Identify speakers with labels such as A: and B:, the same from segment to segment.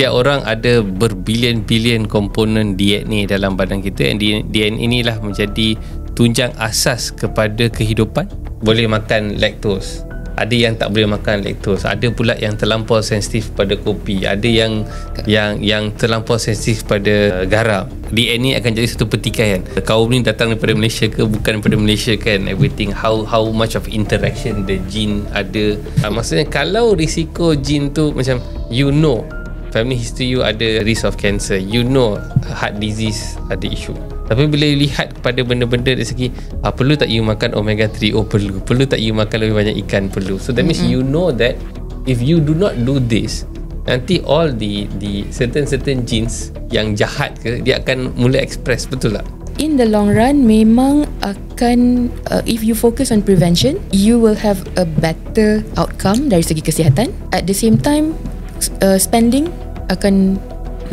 A: Setiap orang ada berbilion-bilion komponen DNA dalam badan kita, dan DNA inilah menjadi tunjang asas kepada kehidupan. Boleh makan laktos, ada yang tak boleh makan laktos, ada pula yang terlampau sensitif pada kopi, ada yang terlampau sensitif pada garam. DNA akan jadi satu pertikaian. Kaum ni datang daripada Malaysia ke bukan daripada Malaysia kan, everything, how much of interaction the gene ada. Maksudnya kalau risiko gene tu macam family history you ada risk of cancer, heart disease ada issue. Tapi bila you lihat kepada benda-benda dari segi perlu tak you makan omega 3? Perlu tak you makan lebih banyak ikan? Perlu. So that means you know that if you do not do this, nanti all the certain genes yang jahat ke, dia akan mula express, betul tak?
B: In the long run memang akan if you focus on prevention, you will have a better outcome dari segi kesihatan. At the same time spending akan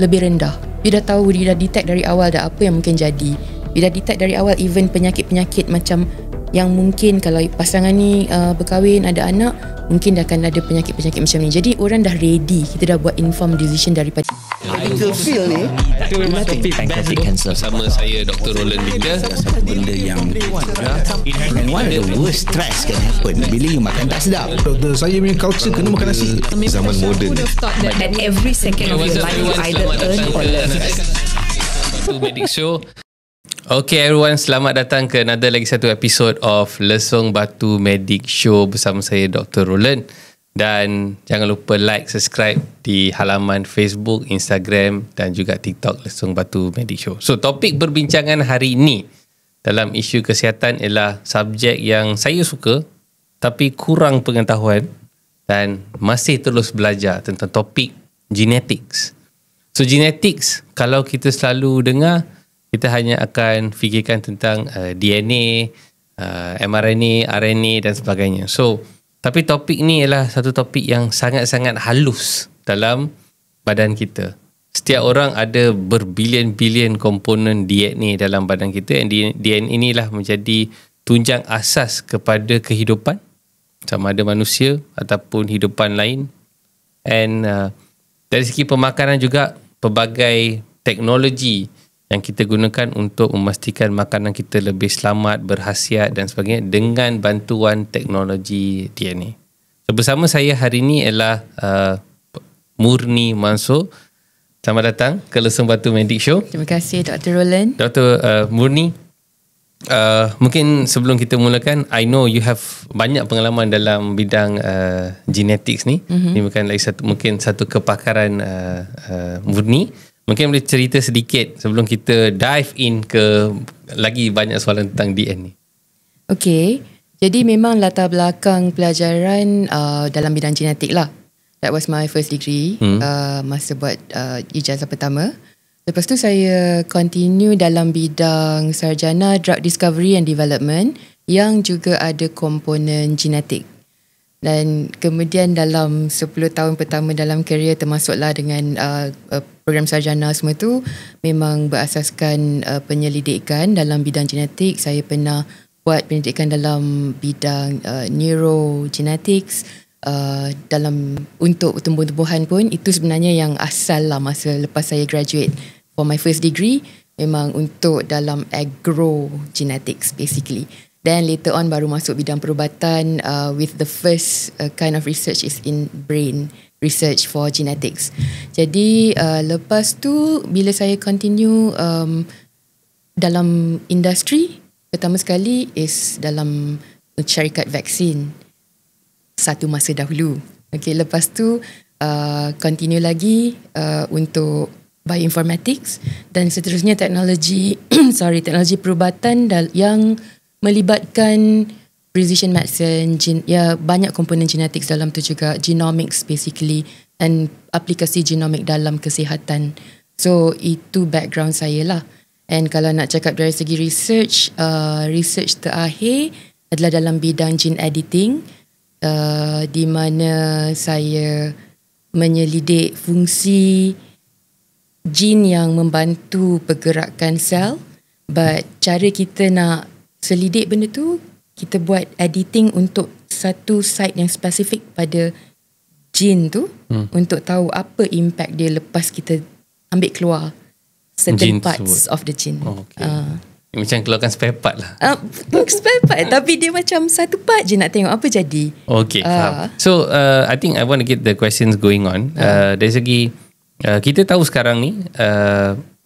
B: lebih rendah. You dah tahu, you dah detect dari awal dah apa yang mungkin jadi. You dah detect dari awal even penyakit-penyakit macam yang mungkin kalau pasangan ni berkahwin, ada anak, mungkin dah akan ada penyakit-penyakit macam ni. Jadi orang dah ready, kita dah buat informed decision daripada
C: feel ni.
D: Itu memang topik pancreatic cancer.
A: Bersama saya Dr. Roland Victor.
C: Satu benda yang and one of the worst stress can happen bila you makan tak sedap.
E: Doktor, saya punya culture kena makan nasi.
F: Zaman moden. That every second of your life you either earn or learn.
A: Batu Medic Show. Okay everyone, selamat datang ke another lagi satu episode of Lesung Batu Medic Show bersama saya Dr. Roland. Dan jangan lupa like, subscribe di halaman Facebook, Instagram dan juga TikTok Lesung Batu Medic Show. So topik perbincangan hari ini dalam isu kesihatan ialah subjek yang saya suka tapi kurang pengetahuan dan masih terus belajar tentang topik genetics. So genetics, kalau kita selalu dengar, kita hanya akan fikirkan tentang DNA, mRNA, RNA dan sebagainya. So tapi topik ni ialah satu topik yang sangat-sangat halus dalam badan kita. Setiap orang ada berbilion-bilion komponen DNA dalam badan kita, dan DNA inilah menjadi tunjang asas kepada kehidupan, sama ada manusia ataupun hidupan lain. And dari segi pemakanan juga, pelbagai teknologi yang kita gunakan untuk memastikan makanan kita lebih selamat, berkhasiat dan sebagainya dengan bantuan teknologi DNA. So, bersama saya hari ini ialah Murni Mansor. Selamat datang ke Lesung Batu Medic Show.
B: Terima kasih Dr. Roland.
A: Dr. Murni, mungkin sebelum kita mulakan, I know you have banyak pengalaman dalam bidang genetics ni. Ini bukan lagi satu kepakaran Murni. Mungkin boleh cerita sedikit sebelum kita dive in ke lagi banyak soalan tentang DNA.
B: Okay, jadi memang latar belakang pelajaran dalam bidang genetik lah. That was my first degree masa buat ijazah pertama. Lepas tu saya continue dalam bidang sarjana drug discovery and development yang juga ada komponen genetik. Dan kemudian dalam 10 tahun pertama dalam kerjaya, termasuklah dengan program sarjana semua tu, memang berasaskan penyelidikan dalam bidang genetik. Saya pernah buat penyelidikan dalam bidang neurogenetics, untuk tumbuh-tumbuhan pun. Itu sebenarnya yang asal lah masa lepas saya graduate for my first degree, memang untuk dalam agrogenetics basically. Then later on baru masuk bidang perubatan with the first kind of research is in brain research for genetics. Jadi lepas tu bila saya continue dalam industri, pertama sekali is dalam syarikat vaksin satu masa dahulu. Okay, lepas tu continue lagi untuk bioinformatics dan seterusnya teknologi teknologi perubatan yang melibatkan precision medicine, banyak komponen genetik dalam tu juga, genomics basically, dan aplikasi genomik dalam kesihatan. So itu background saya lah. And kalau nak cakap dari segi research, research terakhir adalah dalam bidang gene editing, di mana saya menyelidik fungsi gene yang membantu pergerakan sel, but cara kita nak selidik benda tu, kita buat editing untuk satu site yang spesifik pada gene tu untuk tahu apa impact dia lepas kita ambil keluar certain
A: Gene
B: parts
A: tersebut.
B: of the gene.
A: Okay. Macam keluarkan spare part lah.
B: Spare part tapi dia macam satu part je nak tengok apa jadi.
A: Okay, faham. So I think I want to get the questions going on. Dari segi kita tahu sekarang ni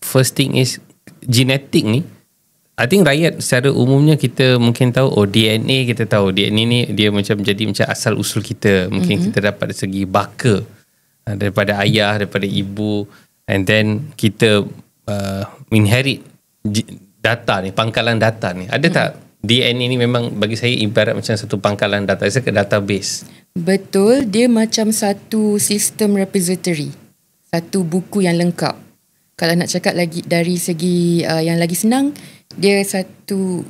A: first thing is genetik ni, I think rakyat secara umumnya kita mungkin tahu DNA, kita tahu DNA ni dia macam jadi macam asal usul kita. Mungkin kita dapat dari segi baka daripada ayah, daripada ibu, and then kita inherit data ni, pangkalan data ni. Ada tak DNA ni memang bagi saya ibarat macam satu pangkalan data, it's like a database.
B: Betul, dia macam satu sistem repository, satu buku yang lengkap. Kalau nak cakap lagi dari segi yang lagi senang, dia satu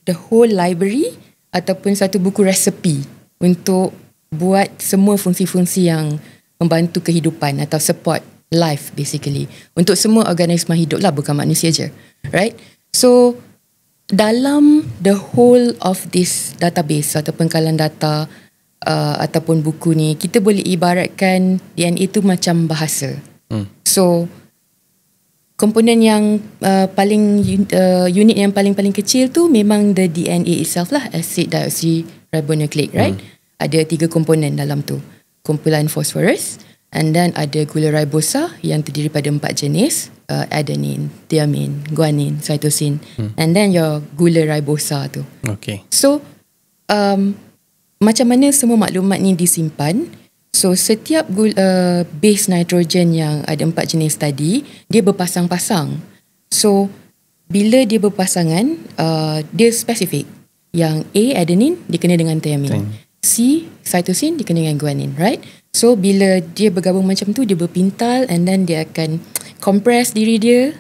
B: the whole library ataupun satu buku resepi untuk buat semua fungsi-fungsi yang membantu kehidupan atau support life basically. Untuk semua organisma hidup lah, bukan manusia je. Right? So, dalam the whole of this database atau pangkalan data ataupun buku ni, kita boleh ibaratkan DNA itu macam bahasa. So, komponen yang paling unit yang paling kecil tu memang the DNA itself lah, acid deoxyribonucleic, right? Ada 3 komponen dalam tu. Kumpulan phosphorus, and then ada gula ribosa yang terdiri pada 4 jenis, adenine, thymine, guanine, cytosine, and then your gula ribosa tu.
A: Okay.
B: So, macam mana semua maklumat ni disimpan? So, setiap base nitrogen yang ada 4 jenis tadi, dia berpasang-pasang. So, bila dia berpasangan, dia spesifik. Yang A, adenine, dia kena dengan thymine. C, cytosine, dia kena dengan guanine, right? So, bila dia bergabung macam tu, dia berpintal and then dia akan compress diri dia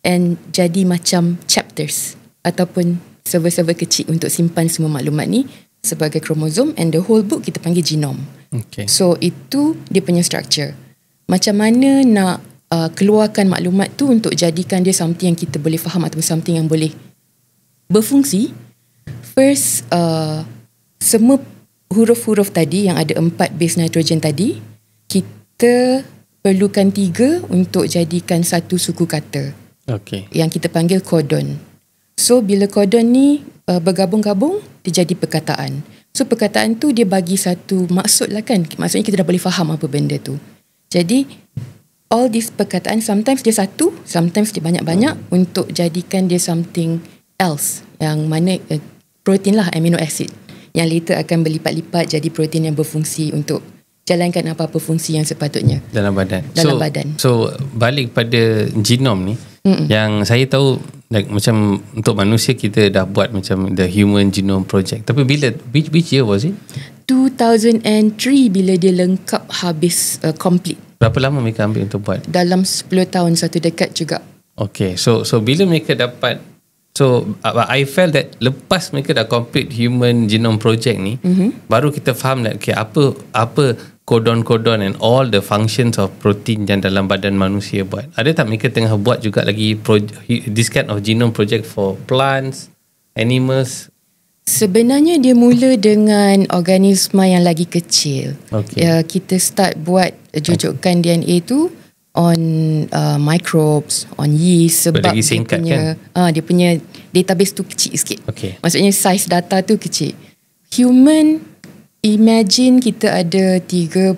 B: and jadi macam chapters ataupun server-server kecil untuk simpan semua maklumat ni sebagai kromosom, and the whole book kita panggil genome.
A: Okay.
B: So itu dia punya structure. Macam mana nak keluarkan maklumat tu untuk jadikan dia something yang kita boleh faham atau something yang boleh berfungsi. First, semua huruf-huruf tadi yang ada 4 base nitrogen tadi, kita perlukan 3 untuk jadikan satu suku kata.
A: Okay.
B: Yang kita panggil kodon. So bila kodon ni bergabung-gabung, dia jadi perkataan. So perkataan tu dia bagi satu maksud lah kan. Maksudnya kita dah boleh faham apa benda tu. Jadi all these perkataan sometimes dia satu, sometimes dia banyak-banyak untuk jadikan dia something else. Yang mana protein lah, amino acid. Yang later akan berlipat-lipat jadi protein yang berfungsi untuk jalankan apa-apa fungsi yang sepatutnya
A: dalam badan.
B: Dalam badan.
A: So balik pada genom ni, yang saya tahu like, macam untuk manusia kita dah buat macam the Human Genome Project. Tapi bila which year was it?
B: 2003 bila dia lengkap habis complete.
A: Berapa lama mereka ambil untuk buat?
B: Dalam 10 tahun, 1 dekad juga. Okay.
A: So bila mereka dapat, so I felt that lepas mereka dah complete Human Genome Project ni, baru kita faham that okay, apa kodon-kodon and all the functions of protein yang dalam badan manusia buat. Ada tak mereka tengah buat juga lagi this kind of genome project for plants, animals?
B: Sebenarnya dia mula dengan organisma yang lagi kecil.
A: Okay.
B: Kita start buat jujukan DNA tu on microbes, on yeast, sebab
A: lagi singkat,
B: dia punya database tu kecil sikit.
A: Okay.
B: Maksudnya size data tu kecil. Human, imagine kita ada 3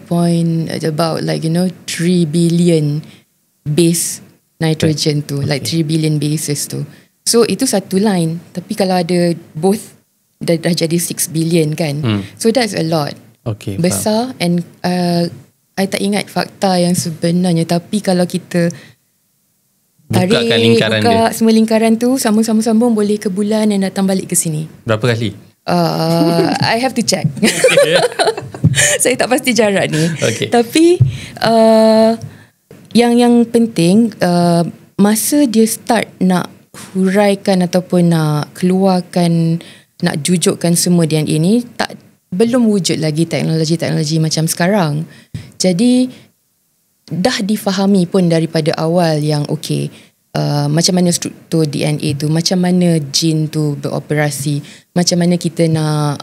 B: billion base nitrogen tu, like 3 billion bases tu. So itu satu line. Tapi kalau ada both dah jadi 6 billion kan. So that's a lot.
A: Okay,
B: besar faham. And I tak ingat fakta yang sebenarnya, tapi kalau kita tarik, buka semua lingkaran tu, sambung-sambung boleh ke bulan dan datang balik ke sini.
A: Berapa kali?
B: I have to check. Saya tak pasti jarak ni.
A: Okay.
B: Tapi yang penting masa dia start nak huraikan ataupun nak keluarkan, nak jujukkan semua DNA ni, belum wujud lagi teknologi macam sekarang. Jadi dah difahami pun daripada awal yang okay, macam mana struktur DNA tu, macam mana gene tu beroperasi, macam mana kita nak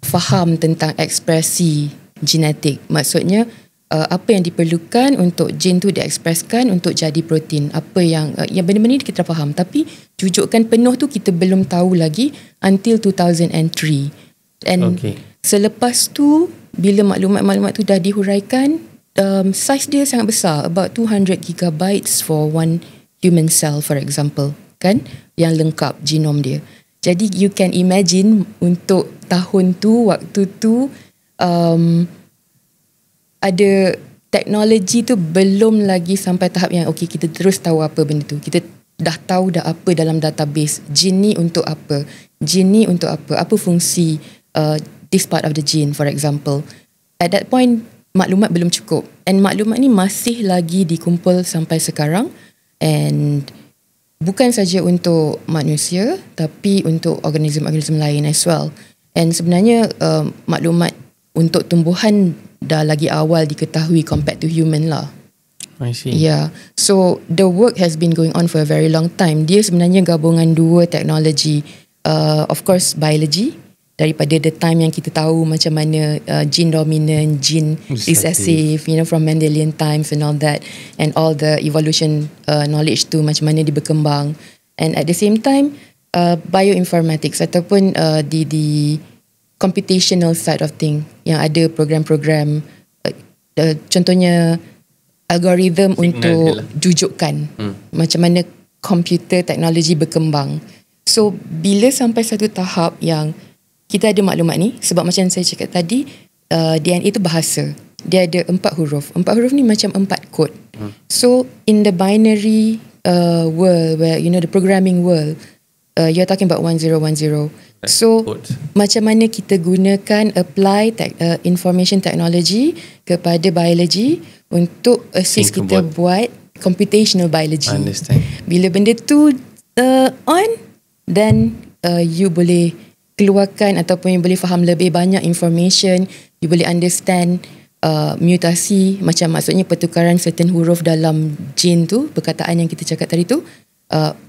B: faham tentang ekspresi genetik. Maksudnya apa yang diperlukan untuk gene tu diekspreskan untuk jadi protein. Apa yang benda-benda ni kita faham, tapi jujukan penuh tu kita belum tahu lagi until 2003. And selepas tu bila maklumat-maklumat tu dah dihuraikan, size dia sangat besar, about 200 gigabytes for one human cell for example, kan, yang lengkap genom dia. Jadi you can imagine untuk tahun tu, waktu tu ada teknologi tu belum lagi sampai tahap yang kita terus tahu apa benda tu. Kita dah tahu dah apa dalam database, gene ni untuk apa, gene ni untuk apa fungsi this part of the gene for example. At that point maklumat belum cukup, and maklumat ni masih lagi dikumpul sampai sekarang, and bukan saja untuk manusia tapi untuk organism-organism lain as well. And sebenarnya maklumat untuk tumbuhan dah lagi awal diketahui compared to human lah.
A: I see.
B: Yeah. So the work has been going on for a very long time. Dia sebenarnya gabungan dua teknologi. Of course biology, daripada the time yang kita tahu macam mana gene dominant, gene recessive, from Mendelian times and all that, and all the evolution knowledge tu macam mana dia berkembang. And at the same time bioinformatics ataupun di computational side of thing, yang ada program-program contohnya algorithm untuk jujukan, macam mana komputer teknologi berkembang. So bila sampai satu tahap yang kita ada maklumat ni, sebab macam saya cakap tadi, DNA itu bahasa, dia ada 4 huruf. 4 huruf ni macam 4 kod. So in the binary world, where the programming world, you're talking about 1010. So macam mana kita gunakan apply information technology kepada biology untuk assist kita buat computational biology. Bila benda tu on, then you boleh keluarkan ataupun you boleh faham lebih banyak information, you boleh understand mutasi, macam maksudnya pertukaran certain huruf dalam gene tu, perkataan yang kita cakap tadi tu,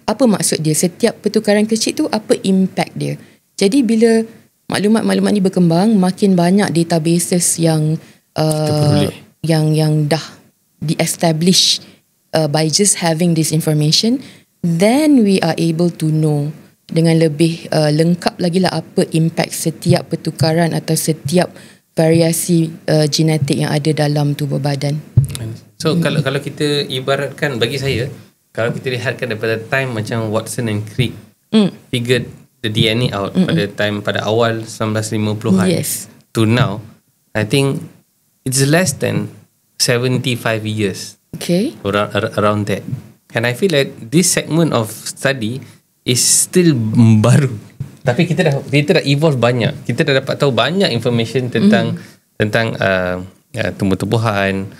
B: apa maksud dia, setiap pertukaran kecil tu apa impact dia. Jadi bila maklumat-maklumat ni berkembang, makin banyak databases yang dah di-establish by just having this information, then we are able to know dengan lebih lengkap lagi lah apa impact setiap pertukaran atau setiap variasi genetik yang ada dalam tubuh badan.
A: So kalau kita ibaratkan, bagi saya, kalau kita lihatkan daripada time macam Watson and Crick figured the DNA out pada awal 1950-an to now, I think it's less than 75 years.
B: Okay.
A: Around that. And I feel like this segment of study is still baru. Tapi kita dah evolve banyak. Kita dah dapat tahu banyak information tentang tumbuh-tumbuhan,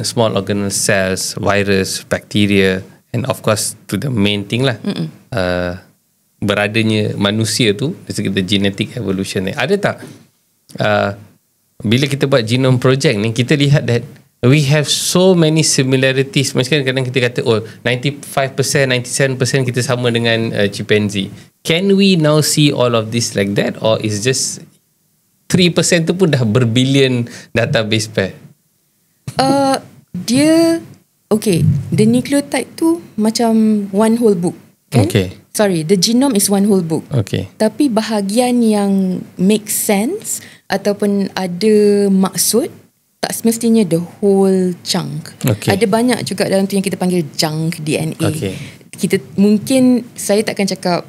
A: small organelle cells, virus, bacteria, and of course to the main thing lah. Beradanya manusia tu dari segi genetic evolution ni. Ada tak bila kita buat genome project ni, kita lihat that we have so many similarities. Macam kadang kita kata 95%, 97% kita sama dengan chimpanzee. Can we now see all of this like that, or is just 3% tu pun dah berbilion database pair?
B: Dia the nucleotide tu macam one whole book, kan? Sorry, the genome is one whole book. Tapi bahagian yang make sense ataupun ada maksud, tak semestinya the whole chunk. Ada banyak juga dalam tu yang kita panggil junk DNA. Kita mungkin, saya takkan cakap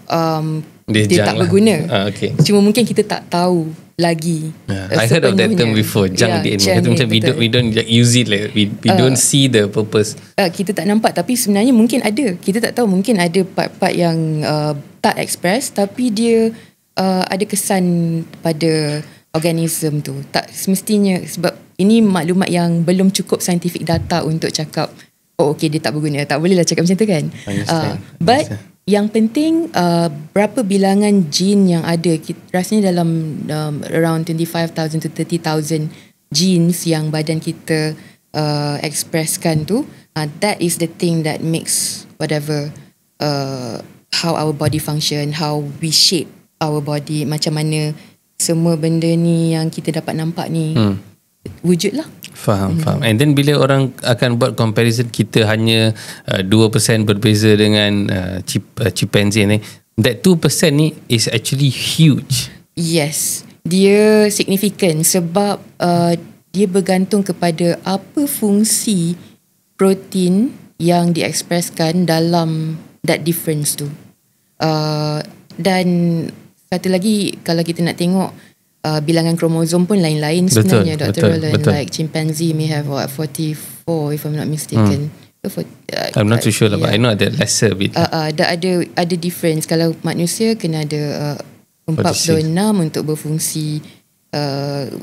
B: dia tak berguna. Cuma mungkin kita tak tahu lagi.
A: I heard of that term before, junk DNA. Macam we don't use it, like we don't see the purpose.
B: Kita tak nampak, tapi sebenarnya mungkin ada. Kita tak tahu, mungkin ada part-part yang tak express, tapi dia ada kesan pada organism tu. Tak semestinya, sebab ini maklumat yang belum cukup scientific data untuk cakap dia tak berguna. Tak bolehlah cakap macam tu kan. But yang penting berapa bilangan gene yang ada, rasanya dalam around 25,000 to 30,000 genes yang badan kita expresskan tu, that is the thing that makes whatever how our body function, how we shape our body, macam mana semua benda ni yang kita dapat nampak ni wujud lah.
A: Faham. And then bila orang akan buat comparison, kita hanya 2% berbeza dengan chimpanzee ni, that 2% ni is actually huge.
B: Yes, dia signifikan sebab dia bergantung kepada apa fungsi protein yang diekspreskan dalam that difference tu. Dan satu lagi, kalau kita nak tengok bilangan kromosom pun lain-lain sebenarnya, Dr. Roland. Like chimpanzee may have 44 if I'm not mistaken.
A: I'm not too sure lah, but I know ada lesser bit.
B: Ada difference. Kalau manusia kena ada 46 untuk berfungsi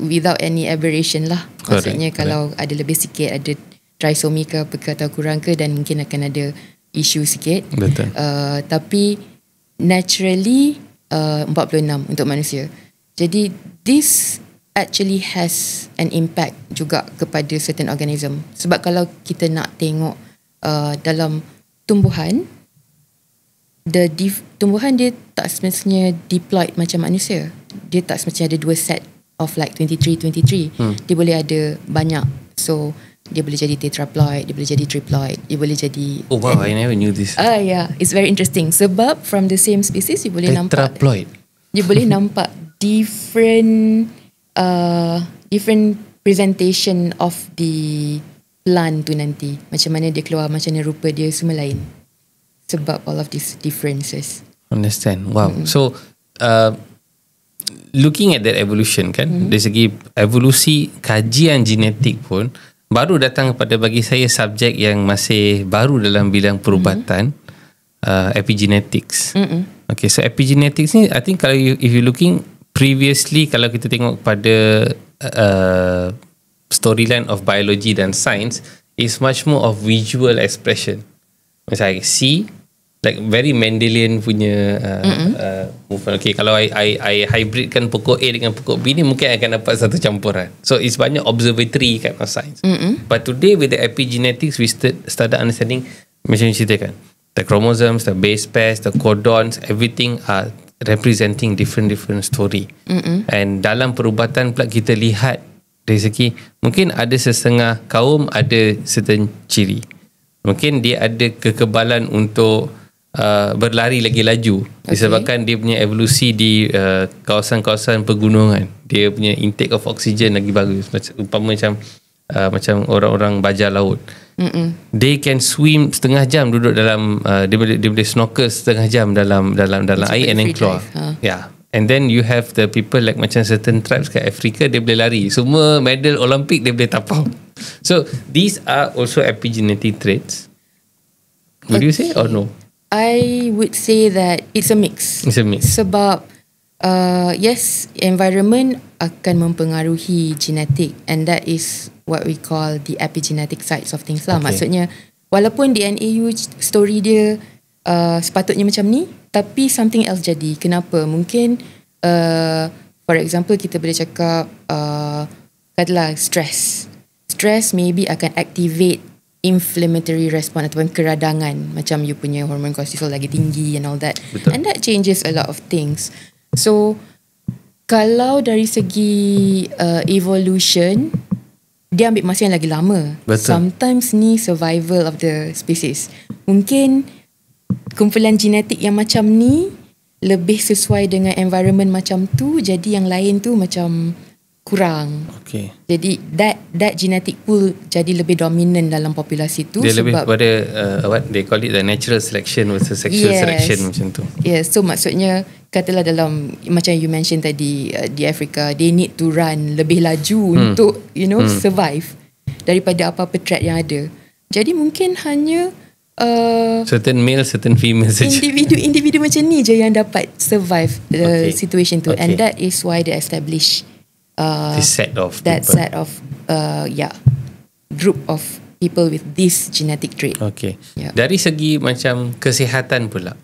B: without any aberration lah. Maksudnya kalau ada lebih sikit, ada trisomy ke apa ke atau kurang ke, dan mungkin akan ada isu sikit.
A: Betul.
B: Tapi naturally 46 untuk manusia. Jadi this actually has an impact juga kepada certain organism. Sebab kalau kita nak tengok dalam tumbuhan, tumbuhan dia tak semestinya diploid macam manusia. Dia tak semestinya ada 2 set of like 23. Dia boleh ada banyak. So dia boleh jadi tetraploid, dia boleh jadi triploid, dia boleh jadi...
A: Oh wow, I never knew this.
B: Yeah, it's very interesting. Sebab from the same species, you boleh nampak...
A: Tetraploid.
B: You boleh nampak different presentation of the plant tu nanti. Macam mana dia keluar, macam mana rupa dia, semua lain. Sebab all of these differences.
A: Understand. Wow. So, looking at that evolution kan, dari segi evolusi, kajian genetik pun baru datang kepada bagi saya subjek yang masih baru dalam bidang perubatan, epigenetics. Okay, so epigenetics ni, I think kalau if you looking previously, kalau kita tengok pada storyline of biology dan science, is much more of visual expression. Macam I see, like very Mendelian punya movement. Okay, kalau I hybridkan pokok A dengan pokok B ni, mungkin akan dapat satu campuran. So it's banyak observatory kind of science. But today with the epigenetics, we started understanding, macam you ceritakan, the chromosomes, the base pairs, the codons, everything are representing different story. And dalam perubatan pula kita lihat dari segi, mungkin ada setengah kaum ada certain ciri. Mungkin dia ada kekebalan untuk berlari lagi laju, disebabkan dia punya evolusi di kawasan-kawasan pegunungan. Dia punya intake of oxygen lagi bagus. Umpama macam orang-orang baja laut. They can swim setengah jam duduk dalam dia boleh snorkel setengah jam dalam air and then keluar. Yeah. And then you have the people like macam certain tribes kat Afrika, dia boleh lari. Semua medal Olimpik dia boleh tapau. So these are also epigenetic traits. Would you say or no?
B: I would say that it's a mix.
A: It's a mix.
B: Sebab yes, environment akan mempengaruhi genetik, and that is what we call the epigenetic sides of things lah. Maksudnya walaupun DNA story dia sepatutnya macam ni, tapi something else jadi. Kenapa? Mungkin for example kita boleh cakap katalah stress maybe akan activate inflammatory response ataupun keradangan, macam you punya hormon cortisol lagi tinggi and all that.
A: Betul.
B: And that changes a lot of things. So kalau dari segi evolution, dia ambil masa yang lagi lama.
A: Betul.
B: Sometimes ni survival of the species. Mungkin kumpulan genetik yang macam ni lebih sesuai dengan environment macam tu, jadi yang lain tu macam kurang.
A: Okay.
B: Jadi that genetic pool jadi lebih dominan dalam populasi tu.
A: Dia
B: sebab
A: lebih pada what they call it, the natural selection versus sexual selection macam tu.
B: Yes, so maksudnya katalah dalam macam you mention tadi di Afrika, they need to run lebih laju untuk survive daripada apa-apa threat yang ada. Jadi mungkin hanya
A: certain male, certain female saja.
B: Individu macam ni je yang dapat survive the situation tu. And that is why they establish that set of group of people with this genetic trait.
A: Okay. Yeah. Dari segi macam kesihatan pula,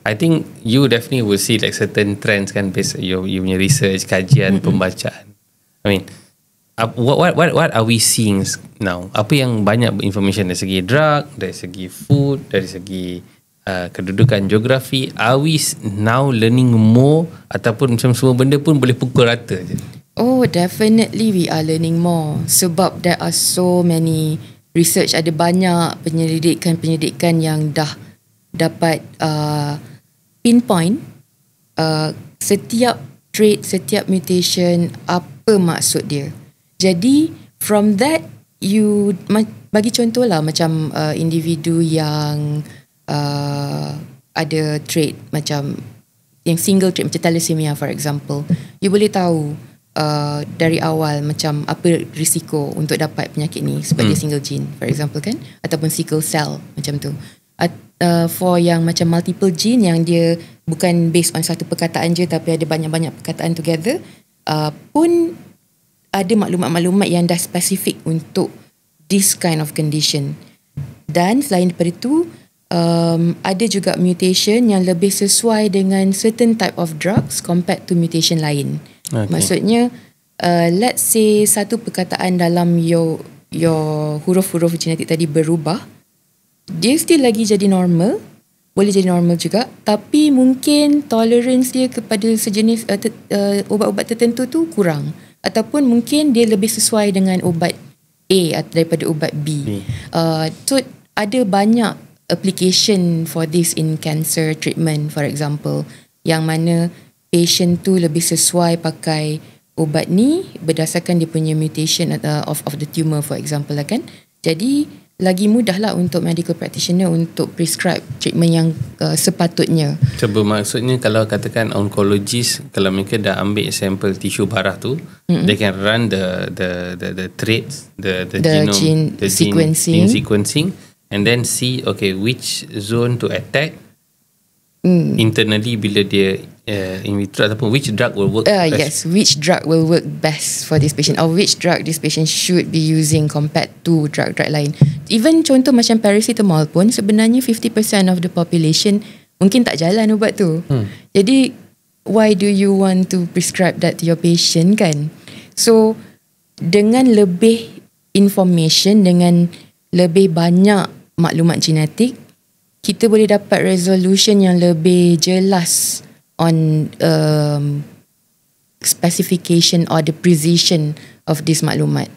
A: I think you definitely will see like certain trends kan, based you punya research, kajian, pembacaan. I mean, what are we seeing now? Apa yang banyak information dari segi drug, dari segi food, dari segi kedudukan geografi, are we now learning more ataupun macam semua benda pun boleh pukul rata je?
B: Oh, definitely we are learning more sebab there are so many research, ada banyak penyelidikan yang dah dapat pinpoint setiap trait, setiap mutation, apa maksud dia. Jadi from that, you bagi contoh lah macam individu yang ada trait macam yang single trait macam thalassemia for example, you boleh tahu dari awal macam apa risiko untuk dapat penyakit ni sebab dia single gene for example kan, ataupun sickle cell macam tu. For yang macam multiple gene yang dia bukan based on satu perkataan je tapi ada banyak-banyak perkataan together, pun ada maklumat-maklumat yang dah spesifik untuk this kind of condition. Dan selain daripada itu, ada juga mutation yang lebih sesuai dengan certain type of drugs compared to mutation lain. Okay. Maksudnya let's say satu perkataan dalam your huruf-huruf genetik tadi berubah, dia still lagi jadi normal, boleh jadi normal juga, tapi mungkin tolerance dia kepada sejenis ubat-ubat tertentu tu kurang, ataupun mungkin dia lebih sesuai dengan ubat A daripada ubat B. So ada banyak application for this in cancer treatment for example, yang mana patient tu lebih sesuai pakai ubat ni berdasarkan dia punya mutation of the tumor for example lah kan. Jadi lagi mudah lah untuk medical practitioner untuk prescribe treatment yang sepatutnya.
A: Cuba maksudnya kalau katakan oncologist, kalau mereka dah ambil sampel tisu darah tu, they can run the traits, the genome, the gene sequencing, and then see okay which zone to attack internally bila dia in vitro, ataupun which drug will work best.
B: Yes, which drug will work best for this patient, or which drug this patient should be using compared to drug lain. Even contoh macam paracetamol pun sebenarnya 50% of the population mungkin tak jalan ubat tu. Jadi why do you want to prescribe that to your patient kan? So dengan lebih information, dengan lebih banyak maklumat genetik, kita boleh dapat resolution yang lebih jelas on specification or the precision of this maklumat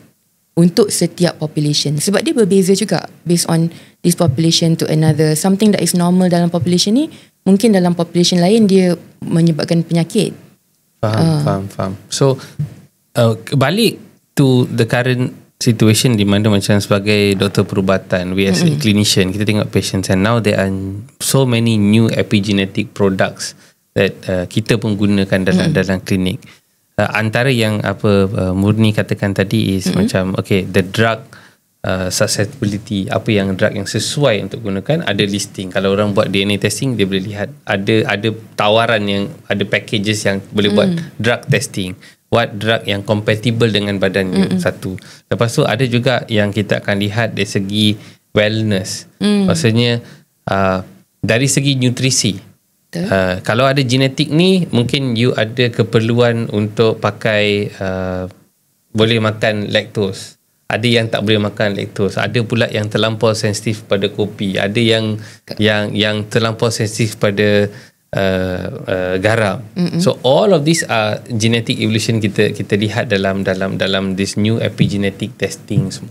B: untuk setiap population. Sebab dia berbeza juga based on this population to another. Something that is normal dalam population ni, mungkin dalam population lain dia menyebabkan penyakit.
A: Faham. So balik to the current situation di mana macam sebagai doktor perubatan, we as a clinician, kita tengok patients, and now there are so many new epigenetic products that kita pun gunakan dalam klinik. Antara yang Murni katakan tadi is macam okay, the drug susceptibility, apa yang drug yang sesuai untuk gunakan, ada listing. Kalau orang buat DNA testing, dia boleh lihat ada tawaran yang ada packages yang boleh buat drug testing, what drug yang compatible dengan badan satu. Lepas tu ada juga yang kita akan lihat dari segi wellness. Maksudnya dari segi nutrisi. Kalau ada genetik ni, mungkin you ada keperluan untuk pakai boleh makan lactose. Ada yang tak boleh makan lactose. Ada pula yang terlampau sensitif pada kopi. Ada yang terlampau sensitif pada garam. So all of these are genetic evolution kita lihat dalam this new epigenetic testing semua.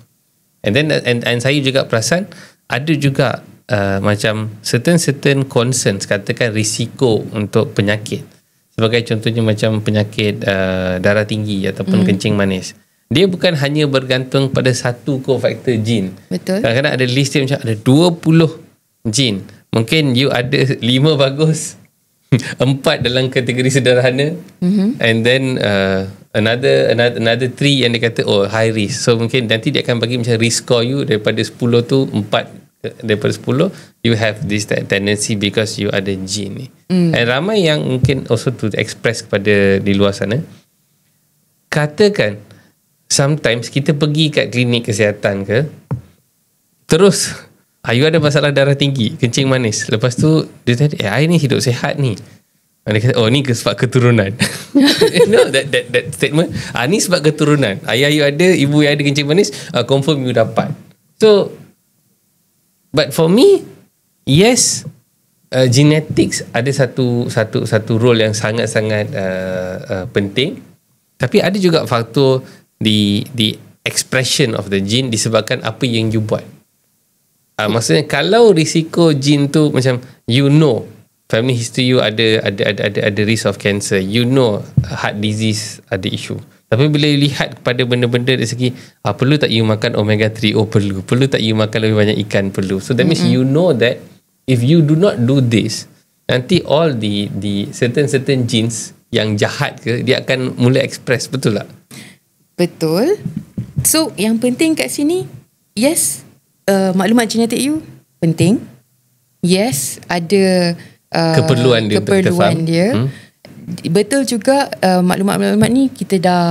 A: And then and saya juga perasan ada juga macam certain concerns, katakan risiko untuk penyakit. Sebagai contohnya macam penyakit darah tinggi ataupun kencing manis. Dia bukan hanya bergantung pada satu cofactor gene.
B: Betul.
A: Kadang-kadang ada list dia macam ada 20 gene. Mungkin you ada 5 bagus, 4 dalam kategori sederhana, and then another 3 yang dia kata high risk. So mungkin nanti dia akan bagi macam risk score you daripada 10 tu 4 daripada 10 you have this tendency because you ada gene ni. And ramai yang mungkin also to express kepada di luar sana, katakan sometimes kita pergi kat klinik kesihatan ke, terus you ada masalah darah tinggi, kencing manis, lepas tu dia tadi I ni hidup sihat ni, dia kata ni sebab keturunan. You know that statement, ni sebab keturunan, ayah you ada, ibu you ada kencing manis, confirm you dapat. So but for me, yes, genetics ada satu role yang sangat-sangat penting, tapi ada juga faktor the expression of the gene disebabkan apa yang you buat. Maksudnya kalau risiko gene tu macam family history you ada risk of cancer, heart disease ada issue. Tapi bila you lihat kepada benda-benda dari segi perlu tak you makan omega 3? Perlu tak you makan lebih banyak ikan? Perlu. So that means that if you do not do this, nanti all the certain genes yang jahat ke, dia akan mula express. Betul tak?
B: Betul. So yang penting kat sini, yes, maklumat genetik you penting. Yes, ada
A: keperluan dia.
B: Betul juga, maklumat-maklumat ni kita dah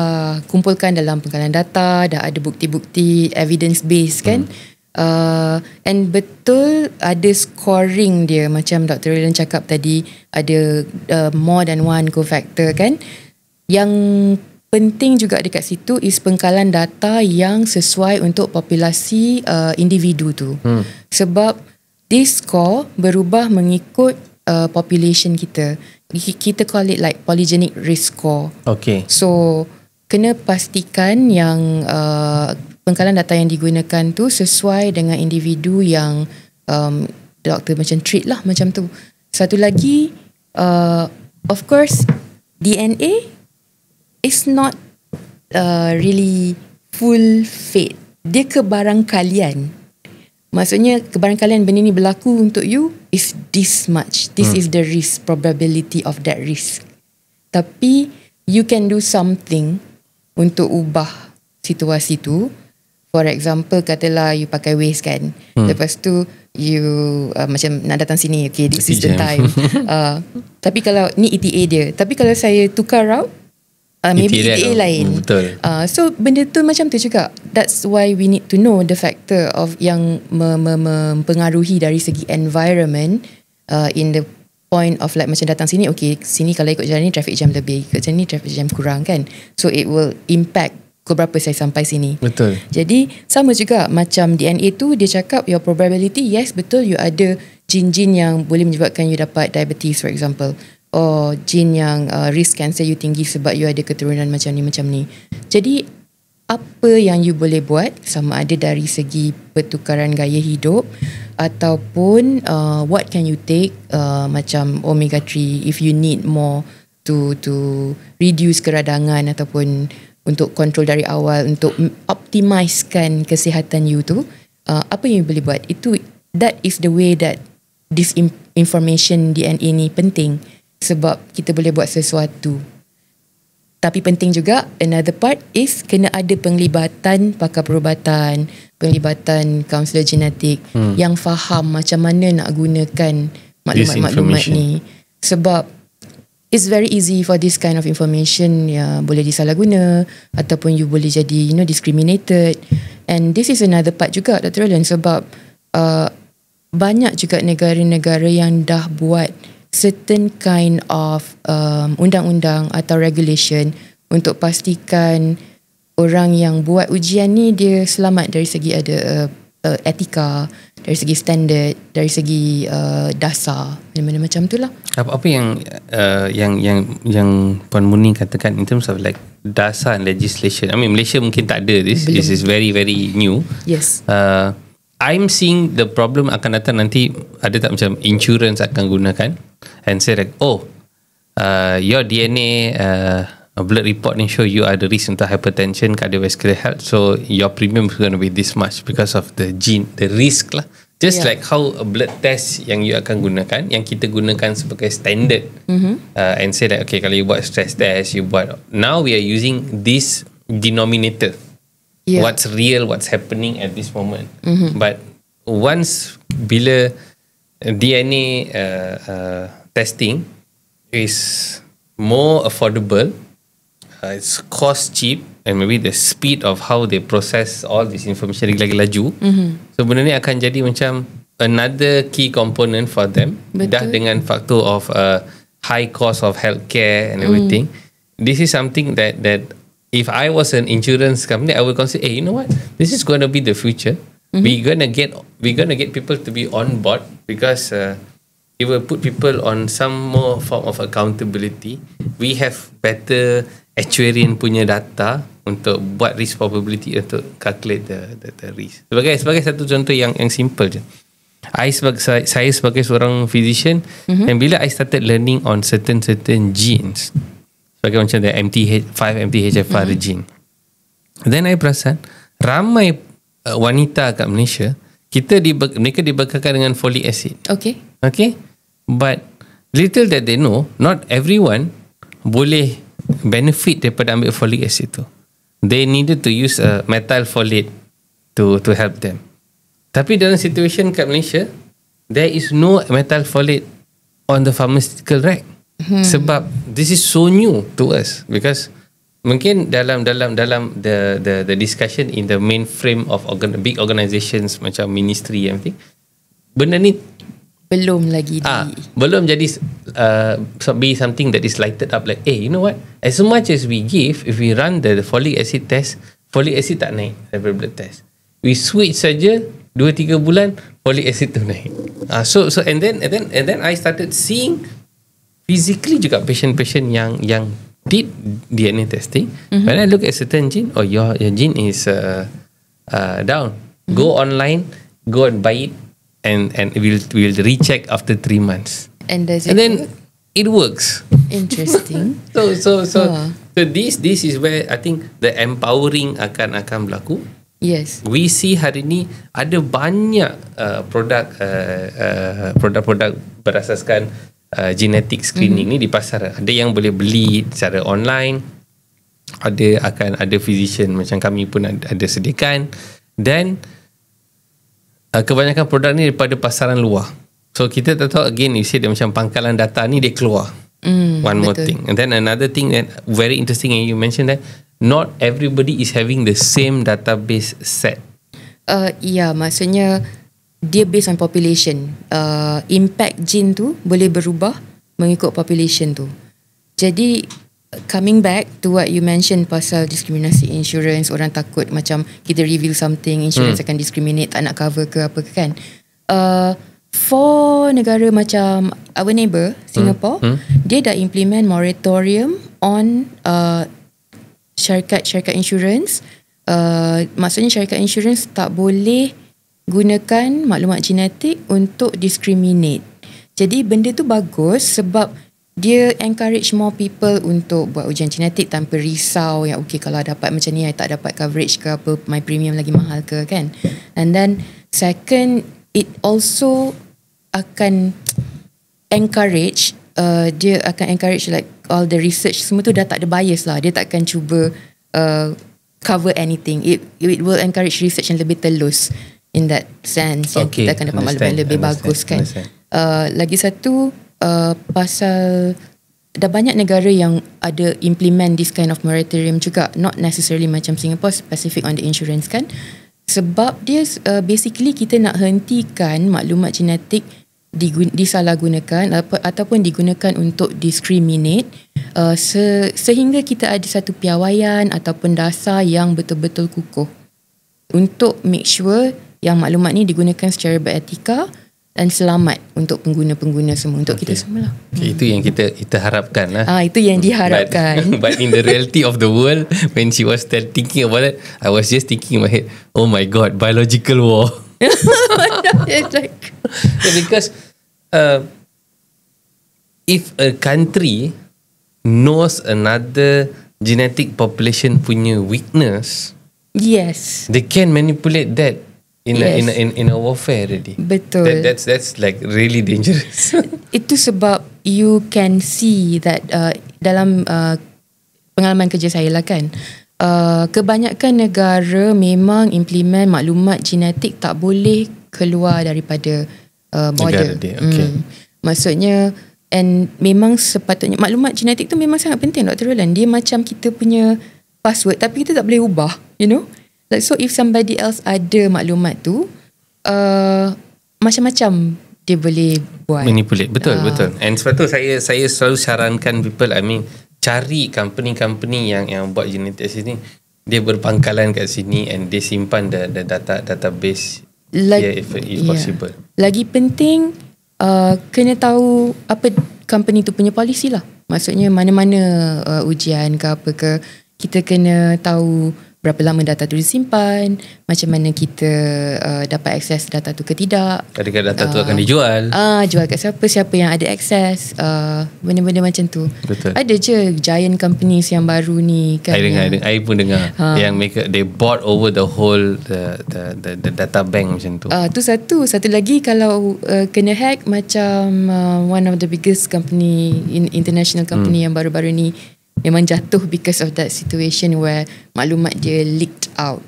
B: kumpulkan dalam pengkalan data, dah ada bukti-bukti evidence based kan. And betul ada scoring dia, macam Dr. Roland cakap tadi, ada more than one cofactor kan. Yang penting juga dekat situ is pengkalan data yang sesuai untuk populasi individu tu. Sebab this score berubah mengikut population kita. Kita call it like polygenic risk score.
A: Okay.
B: So kena pastikan yang pengkalan data yang digunakan tu sesuai dengan individu yang doktor macam treat lah macam tu. Satu lagi, of course DNA is not really full fate. Dia kebarangkalian. Maksudnya kebarangkalian benda ni berlaku untuk you is this much. This is the risk, probability of that risk. Tapi you can do something untuk ubah situasi tu. For example, katalah you pakai Waze kan. Lepas tu you macam nak datang sini, okay, this is the time. Tapi kalau ni ETA dia. Tapi kalau saya tukar route, maybe ETA lain.
A: Betul.
B: So benda tu macam tu juga. That's why we need to know the factor of yang mempengaruhi dari segi environment, in the point of like macam datang sini, okay, sini kalau ikut jalan ni traffic jam lebih, ikut jalan ni traffic jam kurang kan. So it will impact pukul berapa saya sampai sini.
A: Betul.
B: Jadi sama juga macam DNA tu, dia cakap your probability, yes betul, you ada gene-gene yang boleh menyebabkan you dapat diabetes for example, or gene yang risk cancer you tinggi sebab you ada keturunan macam ni. Jadi apa yang you boleh buat, sama ada dari segi pertukaran gaya hidup ataupun what can you take, macam omega 3 if you need more to reduce keradangan ataupun untuk kontrol dari awal, untuk optimizekan kesihatan you tu, apa yang you boleh buat. That is the way that this information DNA ni penting, sebab kita boleh buat sesuatu. Tapi penting juga, another part is kena ada penglibatan pakar perubatan, penglibatan kaunselor genetik yang faham macam mana nak gunakan maklumat-maklumat ni. Sebab it's very easy for this kind of information boleh disalahguna ataupun you boleh jadi discriminated. And this is another part juga Dr. Roland, sebab banyak juga negara-negara yang dah buat certain kind of undang-undang atau regulation untuk pastikan orang yang buat ujian ni dia selamat dari segi ada etika, dari segi standard, dari segi dasar, mana-mana macam tu lah.
A: Apa yang Puan Muni katakan in terms of like dasar and legislation, I mean Malaysia mungkin tak ada this. This is very very new.
B: Yes.
A: I'm seeing the problem akan datang nanti, ada tak macam insurance akan gunakan and say like, your DNA blood report ni show you ada risk untuk hypertension, cardiovascular health, so your premium is going to be this much because of the gene, the risk lah. Just like how a blood test yang you akan gunakan, yang kita gunakan sebagai standard, and say that okay, kalau you buat stress test, you buat, now we are using this denominator. What's real, what's happening at this moment. But once bila DNA testing is more affordable, it's cost cheap, and maybe the speed of how they process all this information lagi laju, so benda ni akan jadi macam another key component for them.
B: Betul.
A: Dah dengan faktor of high cost of healthcare and everything, this is something that if I was an insurance company, I would consider, hey, you know what, this is going to be the future. We're gonna get people to be on board because it will put people on some more form of accountability. We have better actuarian punya data untuk buat risk probability, untuk calculate the risk. Sebagai satu contoh yang simple je. Saya sebagai seorang physician, and bila I started learning on certain genes, sebagai macam the 5-MTHFR gene, then I perasan ramai wanita kat Malaysia, mereka dibekalkan dengan folic acid. Okay, but little that they know, not everyone boleh benefit daripada ambil folic acid tu. They needed to use a methylfolate to help them. Tapi dalam situation kat Malaysia, there is no methylfolate on the pharmaceutical rack. Sebab this is so new to us, because mungkin dalam the discussion in the main frame of big organizations macam ministry and everything, benda ni
B: belum lagi
A: belum jadi be something that is lighted up like, you know what, as much as we give, if we run the folic acid test, folic acid tak naik level blood test, we switch saja 2-3 bulan folic acid tu naik. So and then I started seeing physically juga patient yang did DNA testing. When I look at certain gene, your gene is down, go online, go and buy it, and we'll recheck after 3 months. And then it works.
B: Interesting.
A: So this is where I think the empowering akan berlaku.
B: Yes.
A: We see hari ni ada banyak produk berasaskan genetic screening ni di pasar. Ada yang boleh beli secara online, ada physician macam kami pun ada sediakan, dan kebanyakan produk ni daripada pasaran luar. So kita tak tahu, again you say dia macam pangkalan data ni dia keluar. One more thing. And then another thing that very interesting, and you mentioned that not everybody is having the same database set.
B: Maksudnya dia based on population. Impact gene tu boleh berubah mengikut population tu. Jadi coming back to what you mentioned pasal diskriminasi insurance, orang takut macam kita reveal something, insurance akan discriminate, tak nak cover ke apa ke kan. For negara macam our neighbour Singapore, dia dah implement moratorium on syarikat insurance. Maksudnya syarikat insurance tak boleh gunakan maklumat genetik untuk discriminate. Jadi benda tu bagus sebab dia encourage more people untuk buat ujian genetik tanpa risau yang okay, kalau dapat macam ni I tak dapat coverage ke apa, my premium lagi mahal ke kan. And then second, it also akan encourage dia akan encourage like all the research semua tu dah tak ada bias lah. Dia tak akan cuba cover anything. It will encourage research yang lebih telus in that sense, yang kita akan dapat maklumat lebih bagus kan. Lagi satu, pasal dah banyak negara yang ada implement this kind of moratorium juga, not necessarily macam Singapore specific on the insurance kan, sebab dia basically kita nak hentikan maklumat genetik disalahgunakan ataupun digunakan untuk discriminate, sehingga kita ada satu piawaian ataupun dasar yang betul-betul kukuh untuk make sure yang maklumat ni digunakan secara beretika dan selamat untuk pengguna-pengguna semua, untuk kita semua lah.
A: Itu yang kita harapkan lah.
B: Itu yang diharapkan.
A: But in the reality of the world, when she was thinking about it, I was just thinking in my head, oh my god, biological war. Because if a country knows another genetic population punya weakness,
B: yes,
A: they can manipulate that in a warfare already.
B: Betul.
A: That's like really dangerous.
B: Itu sebab you can see that dalam pengalaman kerja saya lah kan, kebanyakan negara memang implement maklumat genetik tak boleh keluar daripada border. Maksudnya, and memang sepatutnya maklumat genetik tu memang sangat penting, Dr. Roland. Dia macam kita punya password tapi kita tak boleh ubah, you know. Like, so if somebody else ada maklumat tu, macam-macam dia boleh buat.
A: Manipulate, betul. And sebab tu saya selalu sarankan people, I mean, cari company yang buat genetic ni, dia berpangkalan kat sini and dia simpan the database if possible.
B: Lagi penting, kena tahu apa company tu punya policy lah. Maksudnya mana-mana ujian ke apa ke, kita kena tahu berapa lama data tu disimpan, macam mana kita dapat akses data tu ke tidak.
A: Adakah data tu akan dijual?
B: Jual kat siapa yang ada akses, benda-benda macam tu.
A: Betul.
B: Ada je giant companies yang baru ni kan.
A: I pun dengar yang they bought over the whole the data bank macam tu.
B: Tu satu lagi kalau kena hack macam one of the biggest company international company yang baru-baru ni memang jatuh because of that situation where maklumat dia leaked out.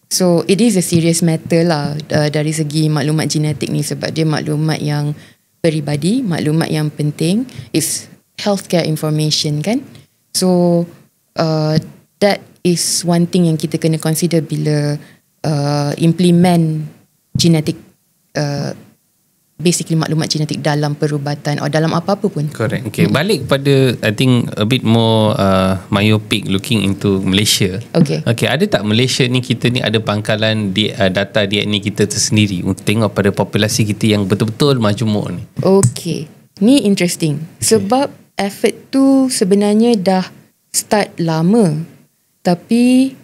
B: So it is a serious matter lah dari segi maklumat genetik ni, sebab dia maklumat yang peribadi, maklumat yang penting, is healthcare information kan. So that is one thing yang kita kena consider bila implement genetik, basically maklumat genetik dalam perubatan atau dalam apa-apa pun.
A: Correct. Okay, balik pada I think a bit more myopic looking into Malaysia.
B: Okay.
A: Okay, ada tak Malaysia ni, kita ni ada pangkalan data DNA kita tersendiri untuk tengok pada populasi kita yang betul-betul majmuk ni?
B: Okay, ni interesting. Sebab effort tu sebenarnya dah start lama, tapi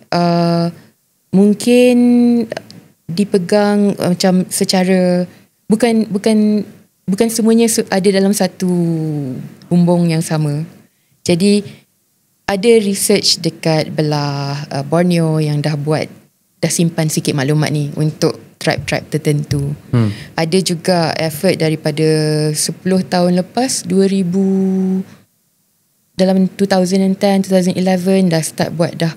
B: mungkin dipegang macam secara bukan semuanya ada dalam satu bumbung yang sama. Jadi ada research dekat belah Borneo yang dah simpan sikit maklumat ni untuk tribe-tribe tertentu. Ada juga effort daripada 10 tahun lepas, dalam 2010, 2011 dah start buat dah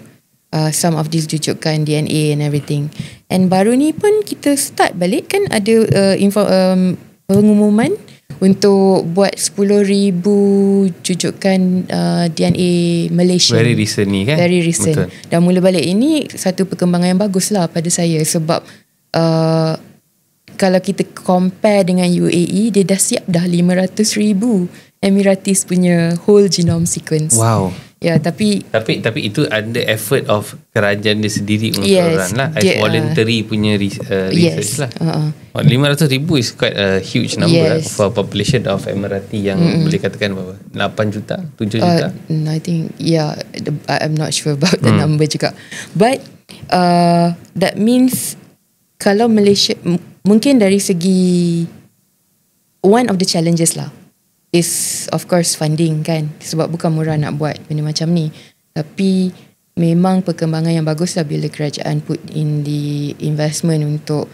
B: some of these jujukan DNA and everything. And baru ni pun kita start balik kan, ada pengumuman untuk buat 10,000 jujukan DNA Malaysia.
A: Very recent ni kan?
B: Very recent. Betul. Dan mula balik ini satu perkembangan yang bagus lah pada saya, sebab kalau kita compare dengan UAE, dia dah siap dah 500,000 Emiratis punya whole genome sequence.
A: Wow.
B: Ya, tapi
A: itu ada effort of kerajaan dia sendiri untuk
B: yes,
A: run lah, as voluntary punya research lah. 500,000 is quite a huge number for a population of Emirati yang boleh katakan berapa? 8 juta? 7 juta?
B: I think I'm not sure about the number juga. But that means kalau Malaysia, mungkin dari segi one of the challenges lah is of course funding kan, sebab bukan murah nak buat benda macam ni. Tapi memang perkembangan yang bagus lah bila kerajaan put in the investment untuk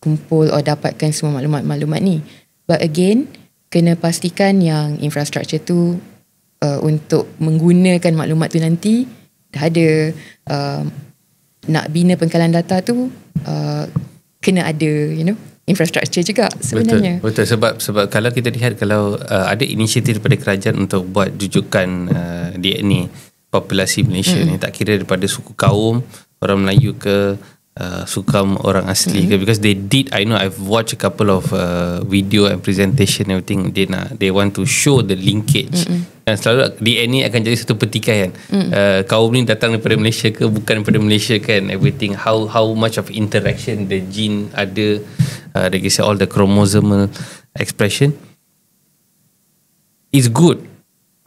B: kumpul atau dapatkan semua maklumat-maklumat ni. But again, kena pastikan yang infrastruktur tu untuk menggunakan maklumat tu nanti dah ada. Nak bina pengkalan data tu kena ada infrastruktur juga sebenarnya.
A: Betul. Sebab kalau kita lihat, kalau ada inisiatif daripada kerajaan untuk buat jujukan DNA populasi Malaysia ni, tak kira daripada suku kaum, orang Melayu ke suku kaum orang asli ke, because they did, I know I've watched a couple of video and presentation everything, they want to show the linkage. Dan selalu DNA akan jadi satu pertikaian. Kaum ni datang daripada Malaysia ke bukan daripada Malaysia kan, everything, how much of interaction the gene ada, they say all the chromosomal expression is good.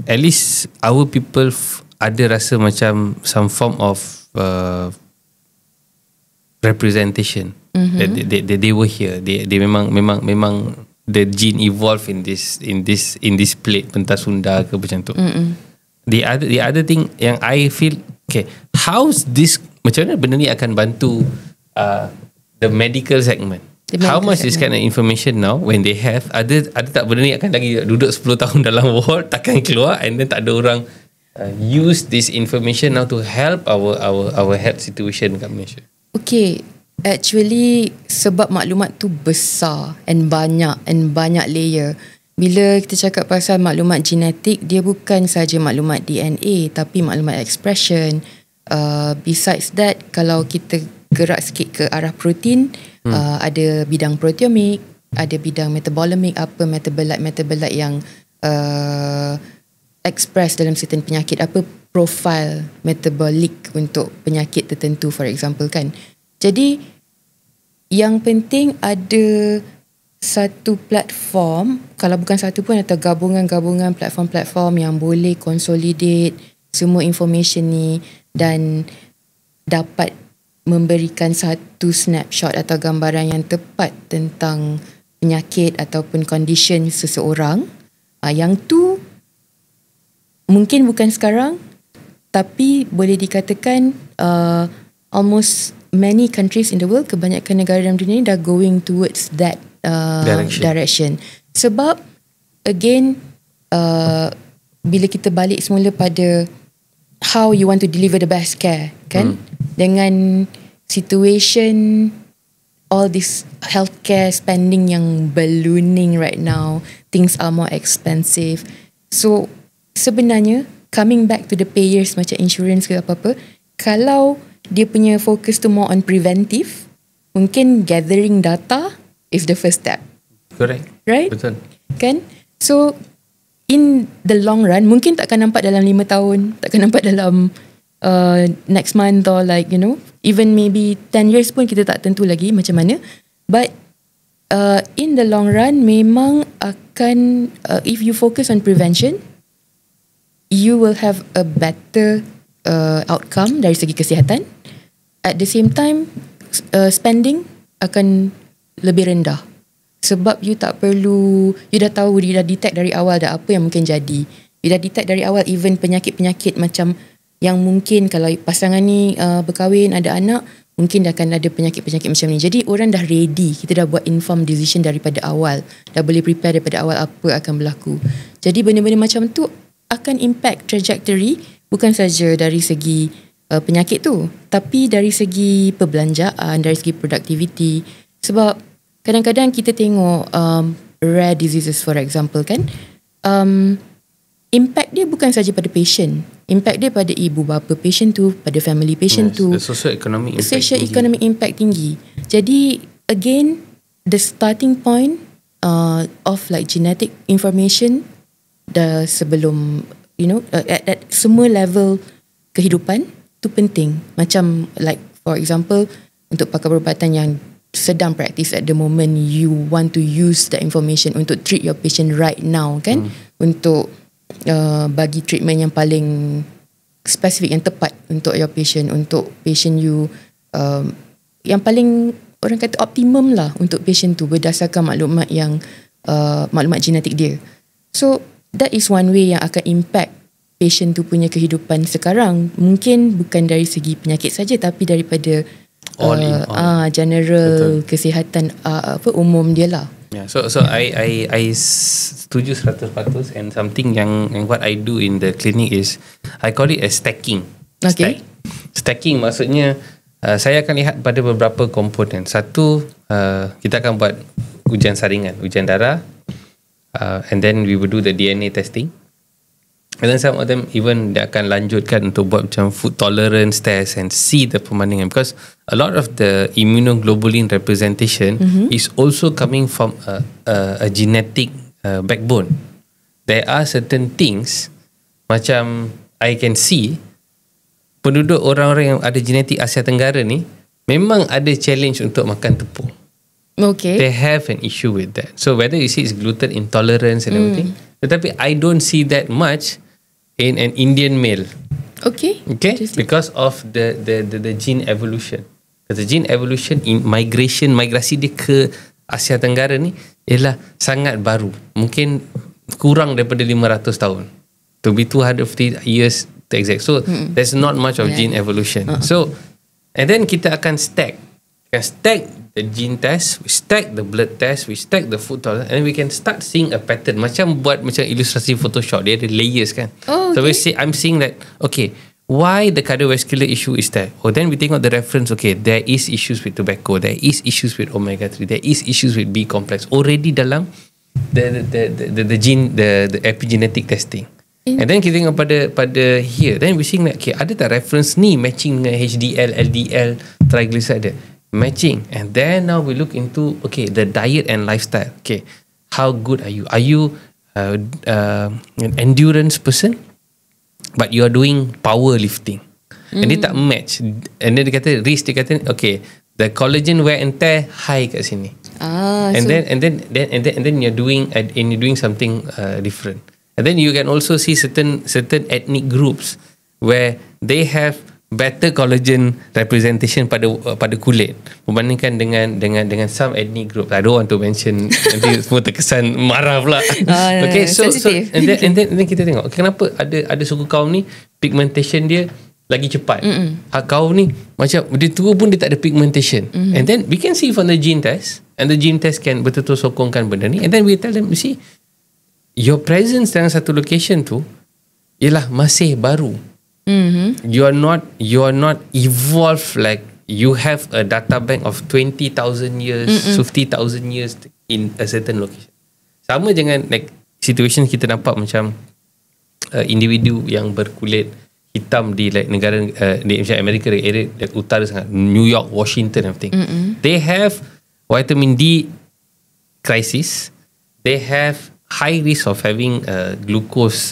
A: At least our people ada rasa macam some form of representation. They were here. They memang the gene evolve in this plate pentas Sunda ke macam tu. The other thing yang I feel, okay, how's this, macam mana benda ni akan bantu the medical segment? How much is kind of information now when they have ada tak benda ni akan lagi duduk 10 tahun dalam ward, takkan keluar, and then tak ada orang use this information now to help our health situation kat Malaysia? Okay,
B: actually sebab maklumat tu besar and banyak layer. Bila kita cakap pasal maklumat genetik, dia bukan saja maklumat DNA tapi maklumat expression. Besides that, kalau kita gerak sikit ke arah protein, ada bidang proteomik, ada bidang metabolomic, apa metabolite yang express dalam certain penyakit, apa profile metabolic untuk penyakit tertentu for example kan. Jadi yang penting ada satu platform, kalau bukan satu pun, atau gabungan-gabungan platform-platform yang boleh consolidate semua information ni dan dapat memberikan satu snapshot atau gambaran yang tepat tentang penyakit ataupun condition seseorang. Yang tu mungkin bukan sekarang, tapi boleh dikatakan almost many countries in the world, kebanyakan negara dalam dunia ni dah going towards that direction. Sebab again, bila kita balik semula pada how you want to deliver the best care, kan? Dengan situation all this healthcare spending yang ballooning right now, things are more expensive. So sebenarnya coming back to the payers macam insurance ke apa-apa, kalau dia punya focus tu more on preventive, mungkin gathering data is the first step.
A: Correct.
B: Right?
A: Betul.
B: Kan? So in the long run, mungkin takkan nampak dalam 5 tahun, takkan nampak dalam next month, or like, you know, even maybe 10 years pun kita tak tentu lagi macam mana. But in the long run, memang akan, if you focus on prevention, you will have a better outcome dari segi kesihatan. At the same time, spending akan lebih rendah. Sebab you tak perlu, you dah tahu, you dah detect dari awal dah apa yang mungkin jadi. You dah detect dari awal even penyakit-penyakit macam yang mungkin kalau pasangan ni berkahwin, ada anak, mungkin dah akan ada penyakit-penyakit macam ni. Jadi orang dah ready, kita dah buat informed decision daripada awal, dah boleh prepare daripada awal apa akan berlaku. Jadi benda-benda macam tu akan impact trajectory, bukan saja dari segi penyakit tu, tapi dari segi perbelanjaan, dari segi productivity. Sebab kadang-kadang kita tengok rare diseases for example, kan, impact dia bukan saja pada patient, impact dia pada ibu bapa patient tu, pada family patient tu,
A: Socio-economic
B: impact tinggi. Jadi again, the starting point of like genetic information dah sebelum, you know, at semua level kehidupan tu penting. Macam like for example, untuk pakar perubatan yang sedang praktis at the moment, you want to use the information untuk treat your patient right now, kan, untuk bagi treatment yang paling spesifik, yang tepat untuk your patient, untuk patient you, yang paling orang kata optimum lah untuk patient tu berdasarkan maklumat yang maklumat genetik dia. So that is one way yang akan impact patient tu punya kehidupan sekarang. Mungkin bukan dari segi penyakit saja, tapi daripada general betul, kesihatan umum dia lah.
A: Yeah, so I setuju 100%, and something yang what I do in the clinic is I call it as stacking.
B: Okay.
A: Stacking maksudnya saya akan lihat pada beberapa komponen. Satu, kita akan buat ujian saringan, ujian darah, and then we will do the DNA testing. And then some of them even dia akan lanjutkan untuk buat macam food tolerance test and see the perbandingan, because a lot of the immunoglobulin representation is also coming from a genetic backbone. There are certain things macam I can see penduduk orang-orang yang ada genetik Asia Tenggara ni memang ada challenge untuk makan tepung.
B: Okay.
A: They have an issue with that. So whether you see it's gluten intolerance and everything, tetapi I don't see that much in an Indian male.
B: Okay.
A: Because of the gene evolution. Because the gene evolution in migrasi dia ke Asia Tenggara ni ialah sangat baru. Mungkin kurang daripada 500 tahun. To be 250 years to exact. So there's not much of gene evolution. So and then kita akan stack the gene test, we stack the blood test, we stack the food tolerance, and we can start seeing a pattern. Macam buat macam ilustrasi Photoshop, dia ada layers, kan. So I'm seeing that, okay, why the cardiovascular issue is there? Then we tengok the reference, okay, there is issues with tobacco, there is issues with omega-3, there is issues with B complex already dalam the gene, the epigenetic testing. And then kita tengok pada here, then we seeing that, okay, ada tak reference ni matching dengan HDL, LDL, triglyceride matching. And then now we look into, okay, the diet and lifestyle. Okay, how good are you? Are you an endurance person, but you are doing powerlifting? And dia tak match. And then dia kata risk, dia kata, okay, the collagen wear and tear high kat sini. and then you're doing something different. And then you can also see certain ethnic groups where they have better collagen representation pada kulit berbandingkan dengan some ethnic group. I don't want to mention, nanti semua terkesan marah pula. Okay, so and then kita tengok kenapa ada suku kaum ni pigmentation dia lagi cepat. Kaum ni macam dia tua pun dia tak ada pigmentation. And then we can see from the gene test, and the gene test can betul-betul sokongkan benda ni, and then we tell them, you see, your presence dalam satu location tu ialah masih baru. You are not evolved like you have a data bank of 20,000 years, 50,000 years in a certain location. Sama dengan like situation kita nampak macam individu yang berkulit hitam di like negara di macam Amerika, area like utara sangat, New York, Washington, everything. They have vitamin D crisis. They have high risk of having glucose,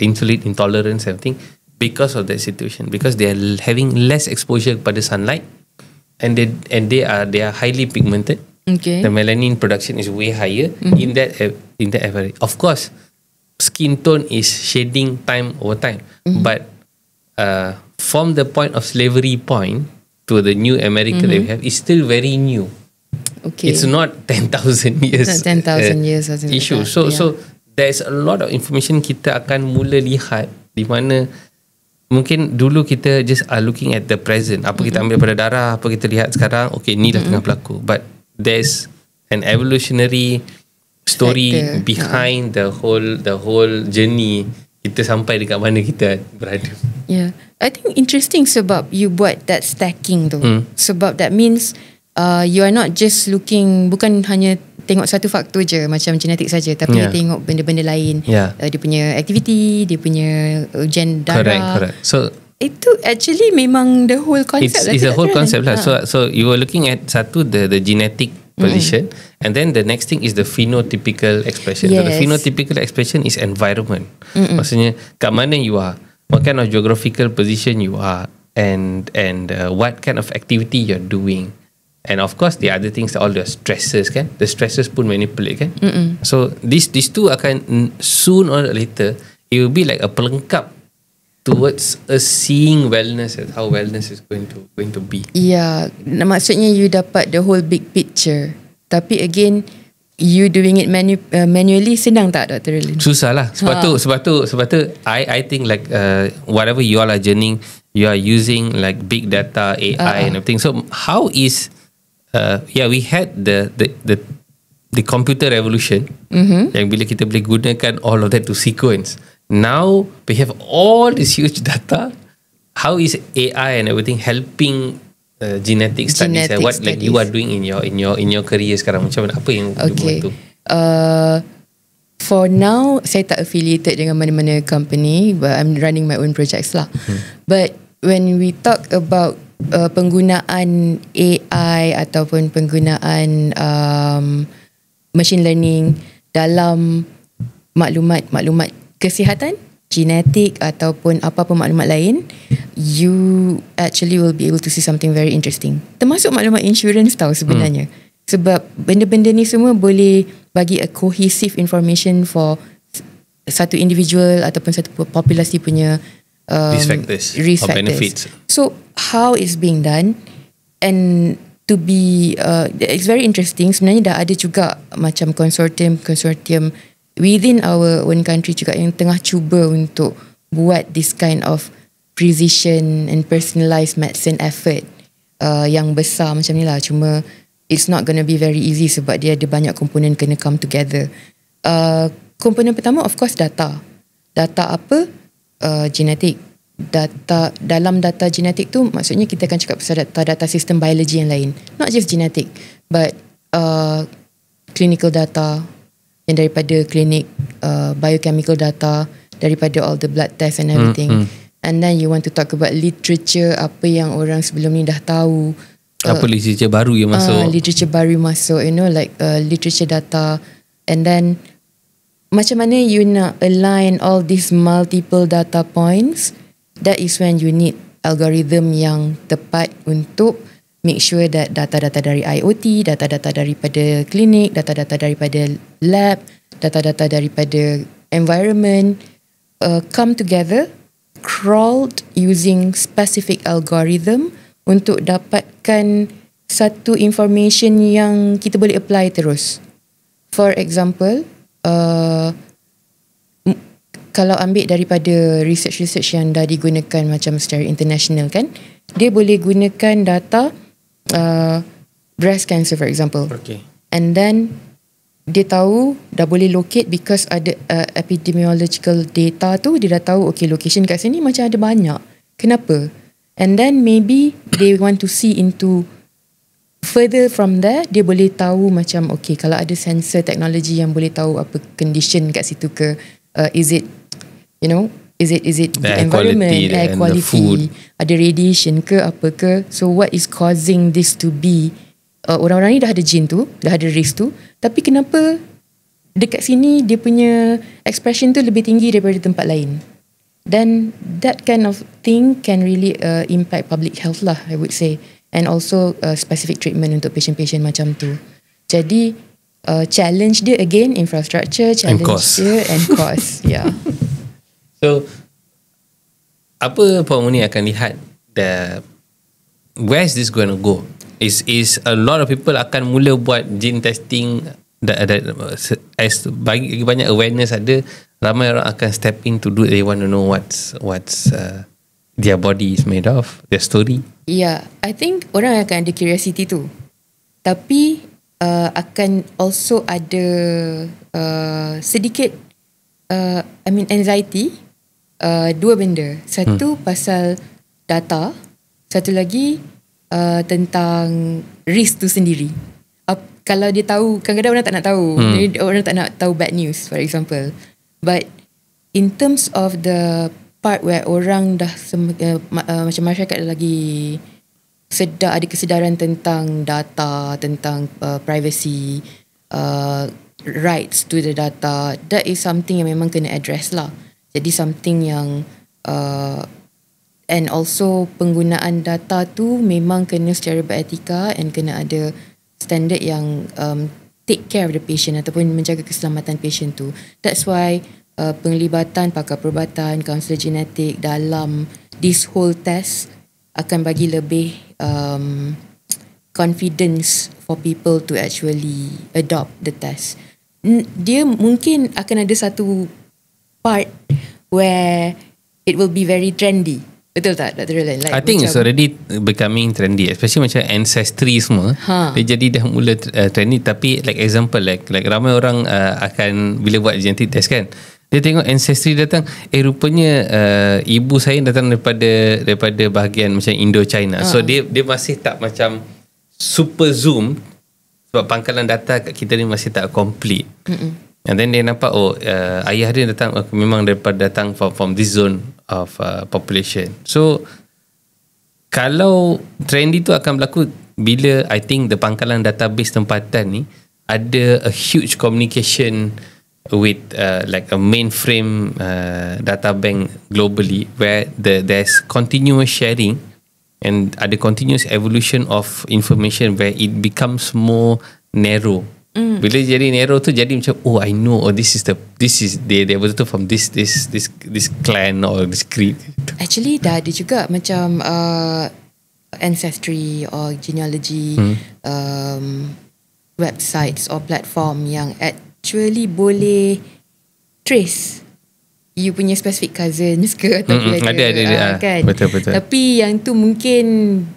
A: insulin intolerance, everything, because of that situation, because they are having less exposure pada sunlight, and they are highly pigmented. Okay. The melanin production is way higher in that area. Of course, skin tone is shading time over time, but from the point of slavery point to the new America that we have is still very new. Okay. It's not 10,000 years. Not
B: 10,000 years
A: issue. So there's a lot of information kita akan mula lihat di mana mungkin dulu kita just are looking at the present. Apa kita ambil pada darah, apa kita lihat sekarang, okay, ni dah tengah berlaku. But there's an evolutionary story behind the whole journey kita sampai dekat mana kita berada.
B: Yeah, I think interesting sebab you buat that stacking tu. Sebab that means you are not just looking, bukan hanya tengok satu faktor je macam genetik saja, tapi tengok benda-benda lain. Dia punya aktiviti, dia punya gen darah.
A: Correct. So
B: itu actually memang the whole concept.
A: It's a whole concept lah. So you were looking at satu the genetic position, and then the next thing is the phenotypical expression. So the phenotypical expression is environment. Maksudnya kat mana you are, what kind of geographical position you are, and what kind of activity you're doing. And of course the other things, all the stresses kan, the stresses pun manipulate kan. So these two akan soon or later it will be like a pelengkap towards us seeing wellness and how wellness is going to be.
B: Yeah, maksudnya you dapat the whole big picture. Tapi again, you doing it manually senang tak, Dr. Roland?
A: Susah lah. Sebab tu I think like whatever you all are journeying, you are using like big data, AI and everything. So how is we had the computer revolution, yang bila kita boleh gunakan all of that to sequence. Now we have all this huge data. How is AI and everything helping genetic studies? What like you are doing in your career sekarang? Macam mana, apa yang buat tu?
B: For now, saya tak affiliated dengan mana-mana company, but I'm running my own projects lah. But when we talk about penggunaan AI ataupun penggunaan machine learning dalam maklumat kesihatan, genetik ataupun apa-apa maklumat lain, you actually will be able to see something very interesting. Termasuk maklumat insurance tahu sebenarnya. Sebab benda-benda ni semua boleh bagi a cohesive information for satu individual ataupun satu populasi punya
A: risk factors or benefits.
B: So how it's being done, and to be it's very interesting. Sebenarnya dah ada juga macam consortium within our own country juga yang tengah cuba untuk buat this kind of precision and personalised medicine effort yang besar macam ni lah. Cuma it's not going to be very easy sebab dia ada banyak komponen kena come together. Komponen pertama of course data apa? Genetik. Data, dalam data genetik tu maksudnya kita akan cakap pasal data sistem biologi yang lain, not just genetic but clinical data yang daripada klinik, biochemical data daripada all the blood tests and everything. And then you want to talk about literature, apa yang orang sebelum ni dah tahu,
A: apa literature baru yang masuk, you know, like literature data. And then macam mana you nak align all these multiple data points. That is when you need algorithm yang tepat untuk
B: make sure that data-data dari IoT, data-data daripada klinik, data-data daripada lab, data-data daripada environment come together, crawled using specific algorithm untuk dapatkan satu information yang kita boleh apply terus. For example, kalau ambil daripada research yang dah digunakan macam secara international kan, dia boleh gunakan data breast cancer for example.
A: Okay.
B: And then dia tahu dah boleh locate because ada epidemiological data tu, dia dah tahu okay location kat sini macam ada banyak. Kenapa? And then maybe they want to see into further from there, dia boleh tahu macam okay kalau ada sensor teknologi yang boleh tahu apa condition kat situ ke, is it is it the environment, air quality, ada radiation ke apa ke, so what is causing this to be. Orang-orang ni dah ada gene tu, dah ada risk tu, tapi kenapa dekat sini dia punya expression tu lebih tinggi daripada tempat lain. Then that kind of thing can really impact public health lah, I would say. And also specific treatment untuk patient-patient macam tu. Jadi challenge dia again infrastructure, challenge dia and cost. Yeah.
A: So apa Puan Muni akan lihat where is this going to go? Is a lot of people akan mula buat gene testing as bagi banyak awareness ada, ramai orang akan step in to do, they want to know what's their body is made of, their story.
B: Yeah, I think orang akan ada curiosity tu. Tapi akan also ada sedikit anxiety. Dua benda. Satu pasal data, satu lagi tentang risk tu sendiri. Kalau dia tahu, kadang-kadang orang tak nak tahu. Orang tak nak tahu bad news for example. But in terms of the part where orang dah macam masyarakat lagi ada kesedaran tentang data, tentang privacy, rights to the data, that is something yang memang kena address lah. Jadi something yang and also penggunaan data tu memang kena secara beretika and kena ada standard yang take care of the patient ataupun menjaga keselamatan patient tu. That's why penglibatan pakar perubatan, kaunselor genetik dalam this whole test akan bagi lebih confidence for people to actually adopt the test. Dia mungkin akan ada satu part where it will be very trendy. Betul tak Dr. Roland?
A: I think it's already becoming trendy, especially macam ancestry semua. Dia jadi dah mula trendy. Tapi like example like ramai orang akan bila buat genetic test kan, dia tengok ancestry datang, rupanya ibu saya datang daripada bahagian macam Indo-China. So dia masih tak macam super zoom sebab pangkalan data kat kita ni masih tak complete. And then dia nampak ayah dia datang memang datang from this zone of population. So kalau trendy tu akan berlaku bila I think the pangkalan database tempatan ni ada a huge communication with like a mainframe data bank globally where there's continuous sharing and ada continuous evolution of information where it becomes more narrow. Bila jadi narrow tu jadi macam I know this is they were from this clan or this creed.
B: Actually dah ada juga macam ancestry or genealogy websites or platform yang actually boleh trace you punya specific cousins ke ataupun
A: ada
B: kan.
A: Betul.
B: Tapi yang tu mungkin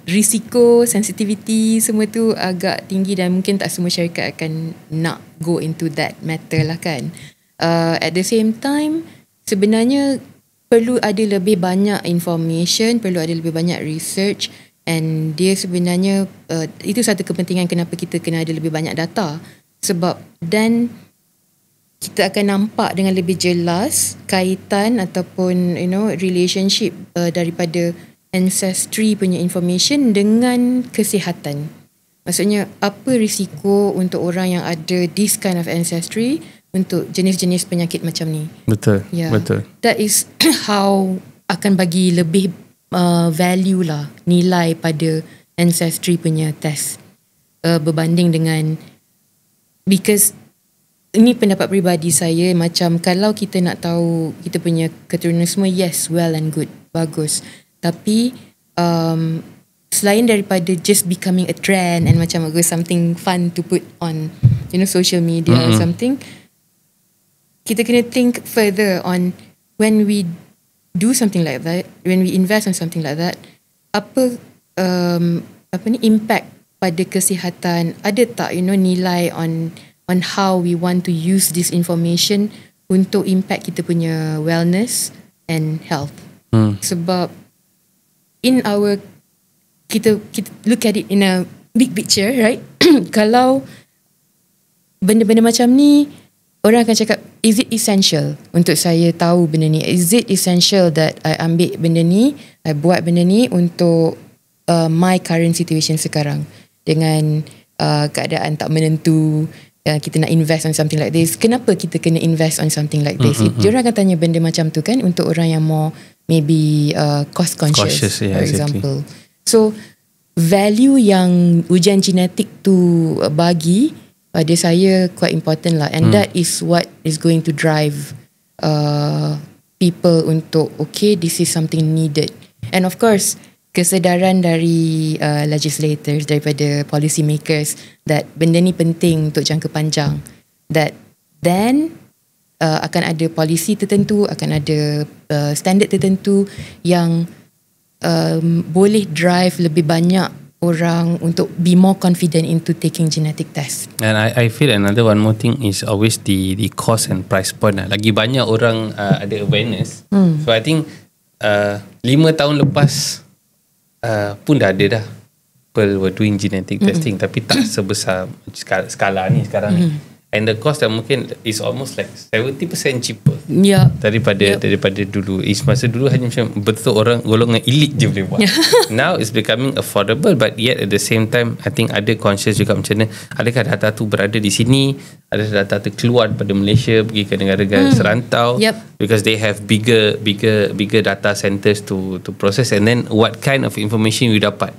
B: risiko, sensitivity semua tu agak tinggi dan mungkin tak semua syarikat akan nak go into that matter lah kan. At the same time sebenarnya perlu ada lebih banyak information, perlu ada lebih banyak research, and dia sebenarnya itu satu kepentingan kenapa kita kena ada lebih banyak data, sebab then kita akan nampak dengan lebih jelas kaitan ataupun relationship daripada ancestry punya information dengan kesihatan. Maksudnya apa risiko untuk orang yang ada this kind of ancestry untuk jenis-jenis penyakit macam ni.
A: Betul.
B: That is how akan bagi lebih value lah, nilai pada ancestry punya test berbanding dengan, because ini pendapat peribadi saya, macam kalau kita nak tahu kita punya keturunan semua, yes, well and good, bagus, tapi selain daripada just becoming a trend and macam something fun to put on social media or something, kita kena think further on when we do something like that, when we invest on something like that, apa ni impact pada kesihatan, ada tak nilai on how we want to use this information untuk impact kita punya wellness and health. Sebab in our kita look at it in a big picture, right? Kalau benda-benda macam ni, orang akan cakap, is it essential untuk saya tahu benda ni? Is it essential that I ambil benda ni, I buat benda ni untuk my current situation sekarang, dengan keadaan tak menentu, kita nak invest on something like this, kenapa kita kena invest on something like this? Diorang akan tanya benda macam tu kan, untuk orang yang more maybe cost conscious, for example. So value yang ujian genetik tu bagi pada saya quite important lah, and that is what is going to drive people untuk, okay, this is something needed. And of course kesedaran dari legislators, daripada policy makers, that benda ni penting untuk jangka panjang, that then akan ada polisi tertentu, akan ada standard tertentu yang boleh drive lebih banyak orang untuk be more confident into taking genetic test.
A: And I feel another one more thing is always the cost and price point lah. Lagi banyak orang ada awareness. So I think 5 tahun lepas pun dah ada dah people were doing genetic testing, tapi tak sebesar skala ni sekarang ni. And the cost that mungkin is almost like 70% cheaper daripada dulu. Masa dulu hanya macam betul orang golongan elit je boleh buat. Now it's becoming affordable, but yet at the same time I think ada conscious juga macam mana, adakah data tu berada di sini, ada data tu keluar daripada Malaysia pergi ke negara-negara serantau, because they have bigger data centers to process, and then what kind of information you dapat,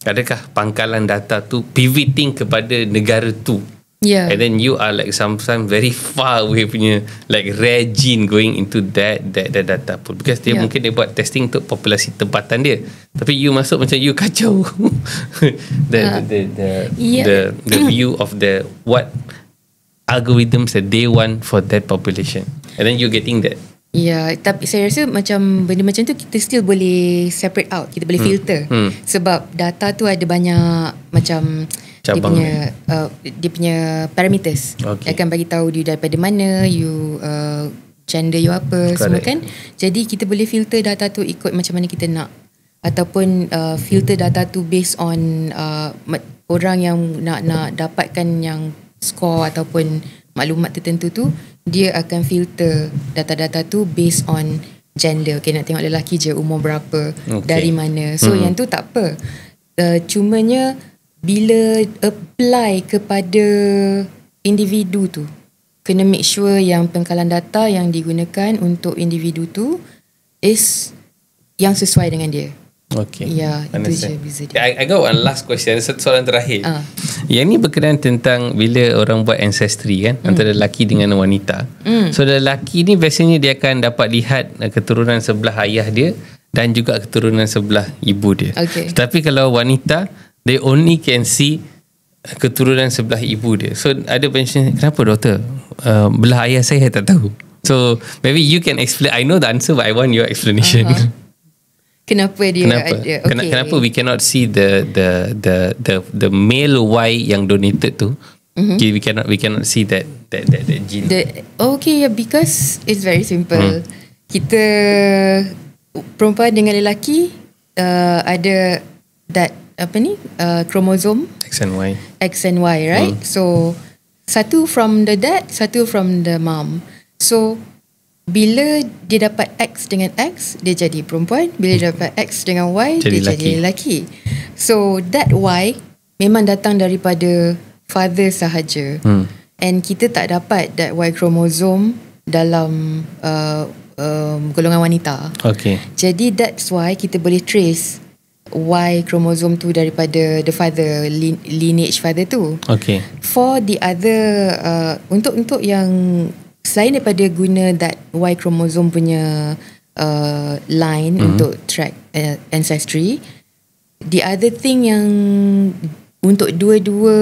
A: adakah pangkalan data tu pivoting kepada negara tu. And then you are like sometimes very far away punya like rare gene going into that data pool, because dia mungkin dia buat testing untuk populasi tempatan dia, tapi you masuk macam you kacau the view of the what algorithms that they want for that population, and then you getting that.
B: Tapi saya rasa macam benda macam tu kita still boleh separate out, kita boleh filter, sebab data tu ada banyak macam cabang dia punya parameters. Dia akan bagi tahu you daripada mana, you gender you apa, semua kan. Jadi kita boleh filter data tu ikut macam mana kita nak, ataupun filter data tu based on orang yang nak dapatkan yang score ataupun maklumat tertentu tu, dia akan filter data-data tu based on gender. Okay, nak tengok lelaki je, umur berapa, dari mana. So yang tu tak apa. Cumanya bila apply kepada individu tu, kena make sure yang pengkalan data yang digunakan untuk individu tu is yang sesuai dengan dia. Itu je beza dia.
A: I got one last question, satu soalan terakhir. Yang ni berkenaan tentang bila orang buat ancestry kan, antara lelaki dengan wanita. So lelaki ni biasanya dia akan dapat lihat keturunan sebelah ayah dia dan juga keturunan sebelah ibu dia. Tapi kalau wanita, they only can see keturunan sebelah ibu dia. So ada pension, kenapa doktor? Belah ayah saya tak tahu. So maybe you can explain. I know the answer, but I want your explanation.
B: Kenapa dia ada?
A: Kenapa we cannot see the male Y yang donated tu? We cannot see that gene.
B: Because it's very simple. Kita perempuan dengan lelaki ada that chromosome X and Y, right? So satu from the dad, satu from the mom. So bila dia dapat X dengan X, dia jadi perempuan. Bila dia dapat X dengan Y, dia jadi lelaki. So that Y memang datang daripada father sahaja. And kita tak dapat that Y chromosome dalam golongan wanita. Jadi that's why kita boleh trace Y chromosome tu daripada the father, lineage father tu.
A: Okay.
B: For the other untuk yang selain daripada guna that Y chromosome punya line untuk track ancestry, the other thing yang untuk dua-dua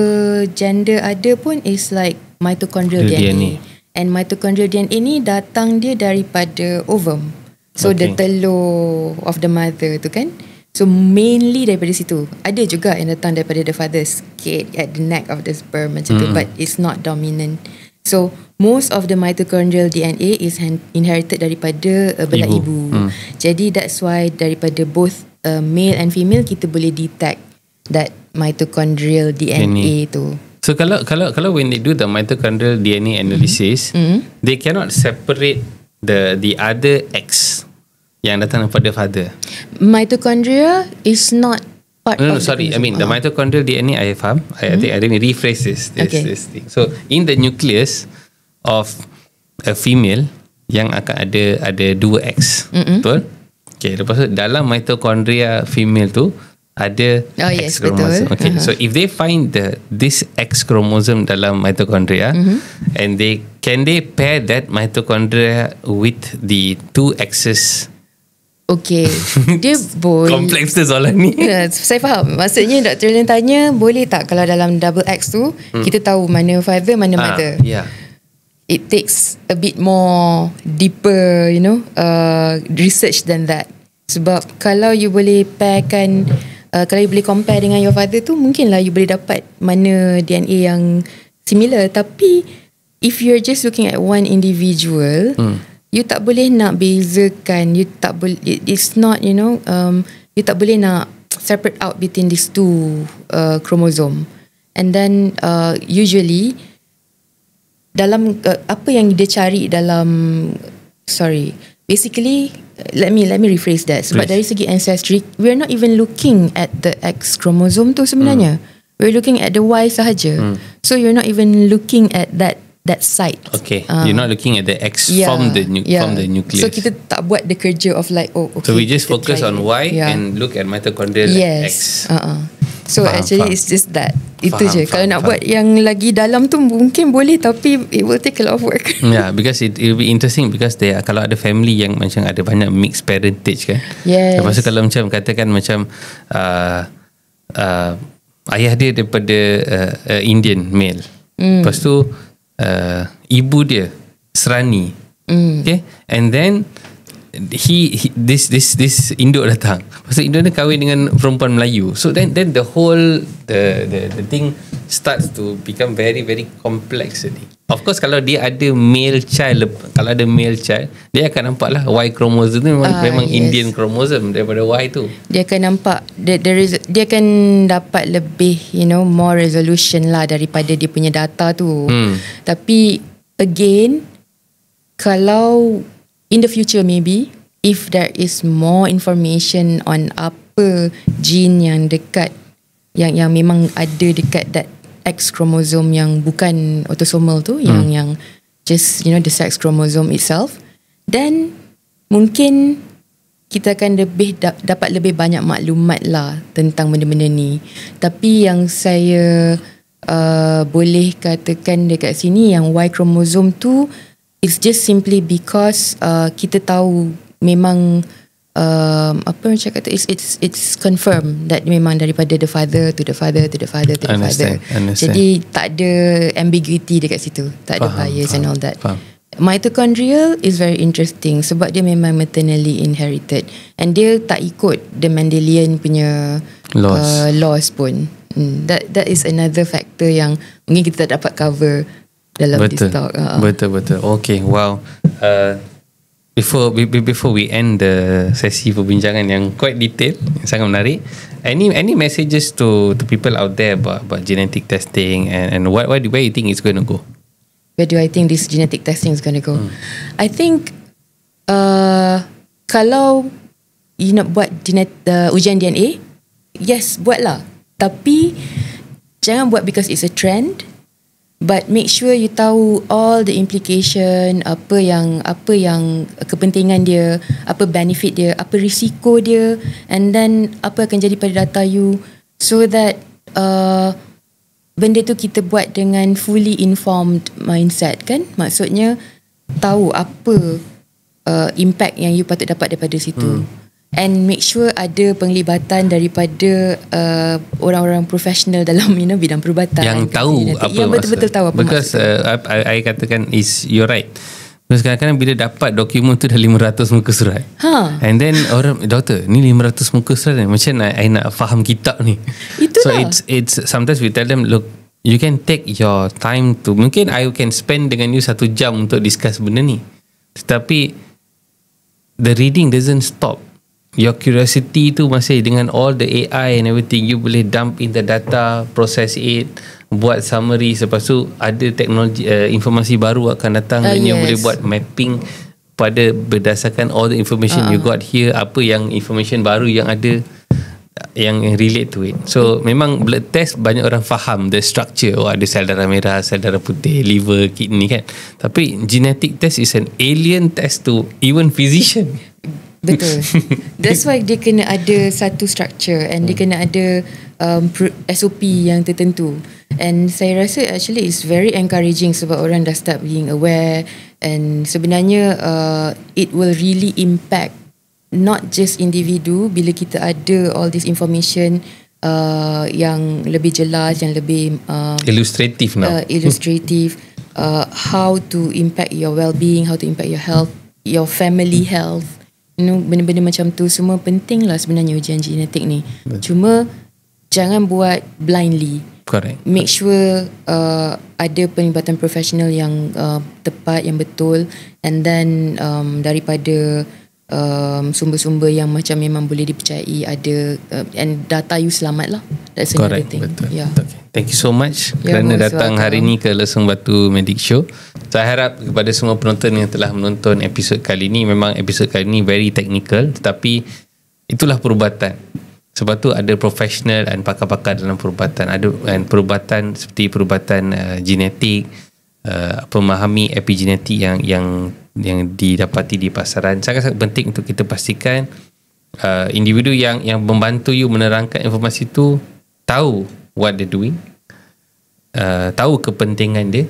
B: gender ada pun is like mitochondrial DNA. And mitochondrial DNA ni datang dia daripada ovum. So the telur of the mother tu kan. So mainly daripada situ. Ada juga yang datang daripada the father, sikit at the neck of the sperm macam tu, but it's not dominant. So most of the mitochondrial DNA is inherited daripada belah ibu. Jadi that's why daripada both male and female kita boleh detect that mitochondrial DNA tu.
A: So kalau when they do the mitochondrial DNA analysis, they cannot separate the other X yang datang daripada father.
B: Mitochondria is not part of
A: sorry, I mean the mitochondrial DNA I faham. I think I didn't rephrase this thing. So in the nucleus of a female yang akan ada 2X. Betul? Okay, lepas tu dalam mitochondria female tu ada X chromosome.
B: Betul.
A: Okay, so if they find this X chromosome dalam mitochondria, and can they pair that mitochondria with the 2 X's?
B: Okay, dia boleh.
A: Kompleks tu soalan ni.
B: Saya faham. Maksudnya Dr. Len tanya, boleh tak kalau dalam double X tu kita tahu mana father, mana mother?
A: Yeah.
B: It takes a bit more deeper, research than that. Sebab kalau you boleh pairkan, kalau you boleh compare dengan your father tu, mungkinlah you boleh dapat mana DNA yang similar. Tapi if you're just looking at one individual, you tak boleh nak bezakan, you tak boleh, it's not, you tak boleh nak separate out between these two chromosome. And then usually dalam apa yang dia cari dalam, basically let me rephrase that. Sebab dari segi ancestry, we're not even looking at the X chromosome tu sebenarnya. We're looking at the Y sahaja. So you're not even looking at that side.
A: Okay, you're not looking at the X from the nucleus.
B: So kita tak buat the kerja of like,
A: so we just focus on Y and look at mitochondrial X.
B: So actually it's just that. Itu je. Kalau nak buat yang lagi dalam tu mungkin boleh, tapi it will take a lot of work.
A: Yeah, because it will be interesting because kalau ada family yang macam ada banyak mixed parentage kan.
B: Yes.
A: Lepas tu kalau macam katakan macam ayah dia daripada Indian male. Lepas tu ibu dia Serani. Okay, and then this induk datang. Pasal induk dia kahwin dengan perempuan Melayu. So then the whole the thing starts to become very very complex tadi. Of course kalau dia ada male child, dia akan nampak lah Y chromosome tu memang Indian chromosome daripada Y tu.
B: Dia akan nampak dia akan dapat lebih more resolution lah daripada dia punya data tu. Tapi again, kalau in the future maybe if there is more information on apa gene yang dekat yang memang ada dekat that X chromosome yang bukan autosomal tu, yang just the sex chromosome itself, then mungkin kita akan dapat lebih banyak maklumat lah tentang benda-benda ni. Tapi yang saya boleh katakan dekat sini, yang Y chromosome tu it's just simply because kita tahu memang apa macam kata, it's confirmed that memang daripada the father to the father to the father to the father. Jadi tak ada ambiguity dekat situ, tak ada bias and all that. Mitochondrial is very interesting sebab dia memang maternally inherited and dia tak ikut the Mendelian punya laws pun. That is another factor yang mungkin kita tak dapat cover dalam this talk.
A: Betul. Okay, wow. Before we end the sesi perbincangan yang quite detailed, yang sangat menarik, any messages to people out there about genetic testing and where you think it's going to go?
B: Where do I think this genetic testing is going to go? I think kalau you nak buat ujian DNA, yes, buatlah. Tapi jangan buat because it's a trend. But make sure you tahu all the implication, apa yang kepentingan dia, apa benefit dia, apa risiko dia, and then apa akan jadi pada data you, so that benda tu kita buat dengan fully informed mindset kan. Maksudnya tahu apa impact yang you patut dapat daripada situ. And make sure ada penglibatan daripada orang-orang profesional dalam bidang perubatan
A: yang tahu apa
B: yang betul-betul tahu apa
A: because I katakan is you're right. Because kadang-kadang bila dapat dokumen tu dah 500 muka surat, and then orang, doktor ni 500 muka surat ni, macam I nak faham kitab ni.
B: Itulah.
A: So it's sometimes we tell them, look, you can take your time to, mungkin I can spend dengan you 1 jam untuk discuss benda ni, tetapi the reading doesn't stop. Your curiosity tu masih, dengan all the AI and everything, you boleh dump in the data, process it, buat summary, lepas tu ada teknologi, informasi baru akan datang, dan you boleh buat mapping pada berdasarkan all the information you got here, apa yang information baru yang ada yang relate to it. So memang blood test banyak orang faham the structure, ada sel darah merah, sel darah putih, liver, kidney kan, tapi genetic test is an alien test to even physician.
B: Betul. That's why dia kena ada satu structure, and dia kena ada SOP yang tertentu. And saya rasa actually it's very encouraging sebab orang dah start being aware, and sebenarnya it will really impact not just individu bila kita ada all this information yang lebih jelas, yang lebih
A: illustrative now.
B: Illustrative, how to impact your well-being, how to impact your health, your family health. Benda-benda macam tu semua penting lah sebenarnya ujian genetik ni. Cuma jangan buat blindly.
A: Correct.
B: Make sure ada penglibatan profesional yang tepat, yang betul, and then daripada sumber-sumber yang macam memang boleh dipercayai ada, and data you selamat lah. That's another thing.
A: Betul.
B: Yeah.
A: Okay. Thank you so much kerana datang hari ni ke Lesung Batu Medic Show. Saya harap kepada semua penonton yang telah menonton episod kali ni, memang episod kali ni very technical, tetapi itulah perubatan. Sebab tu ada profesional dan pakar-pakar dalam perubatan. Ada perubatan seperti perubatan genetik, memahami epigenetik yang didapati di pasaran. Sangat-sangat penting untuk kita pastikan individu yang membantu you menerangkan informasi tu tahu what they're doing, tahu kepentingan dia,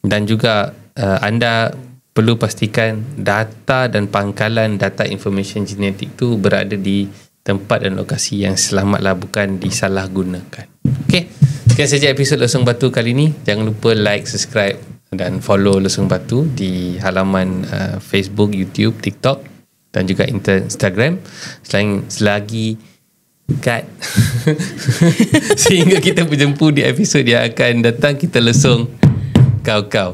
A: dan juga anda perlu pastikan data dan pangkalan data information genetik tu berada di tempat dan lokasi yang selamatlah, bukan disalahgunakan. Okay, sekian saja episod Lesung Batu kali ni. Jangan lupa like, subscribe dan follow Lesung Batu di halaman Facebook, YouTube, TikTok dan juga Instagram. Selagi cut sehingga kita berjumpa di episod yang akan datang, kita lesung kau-kau.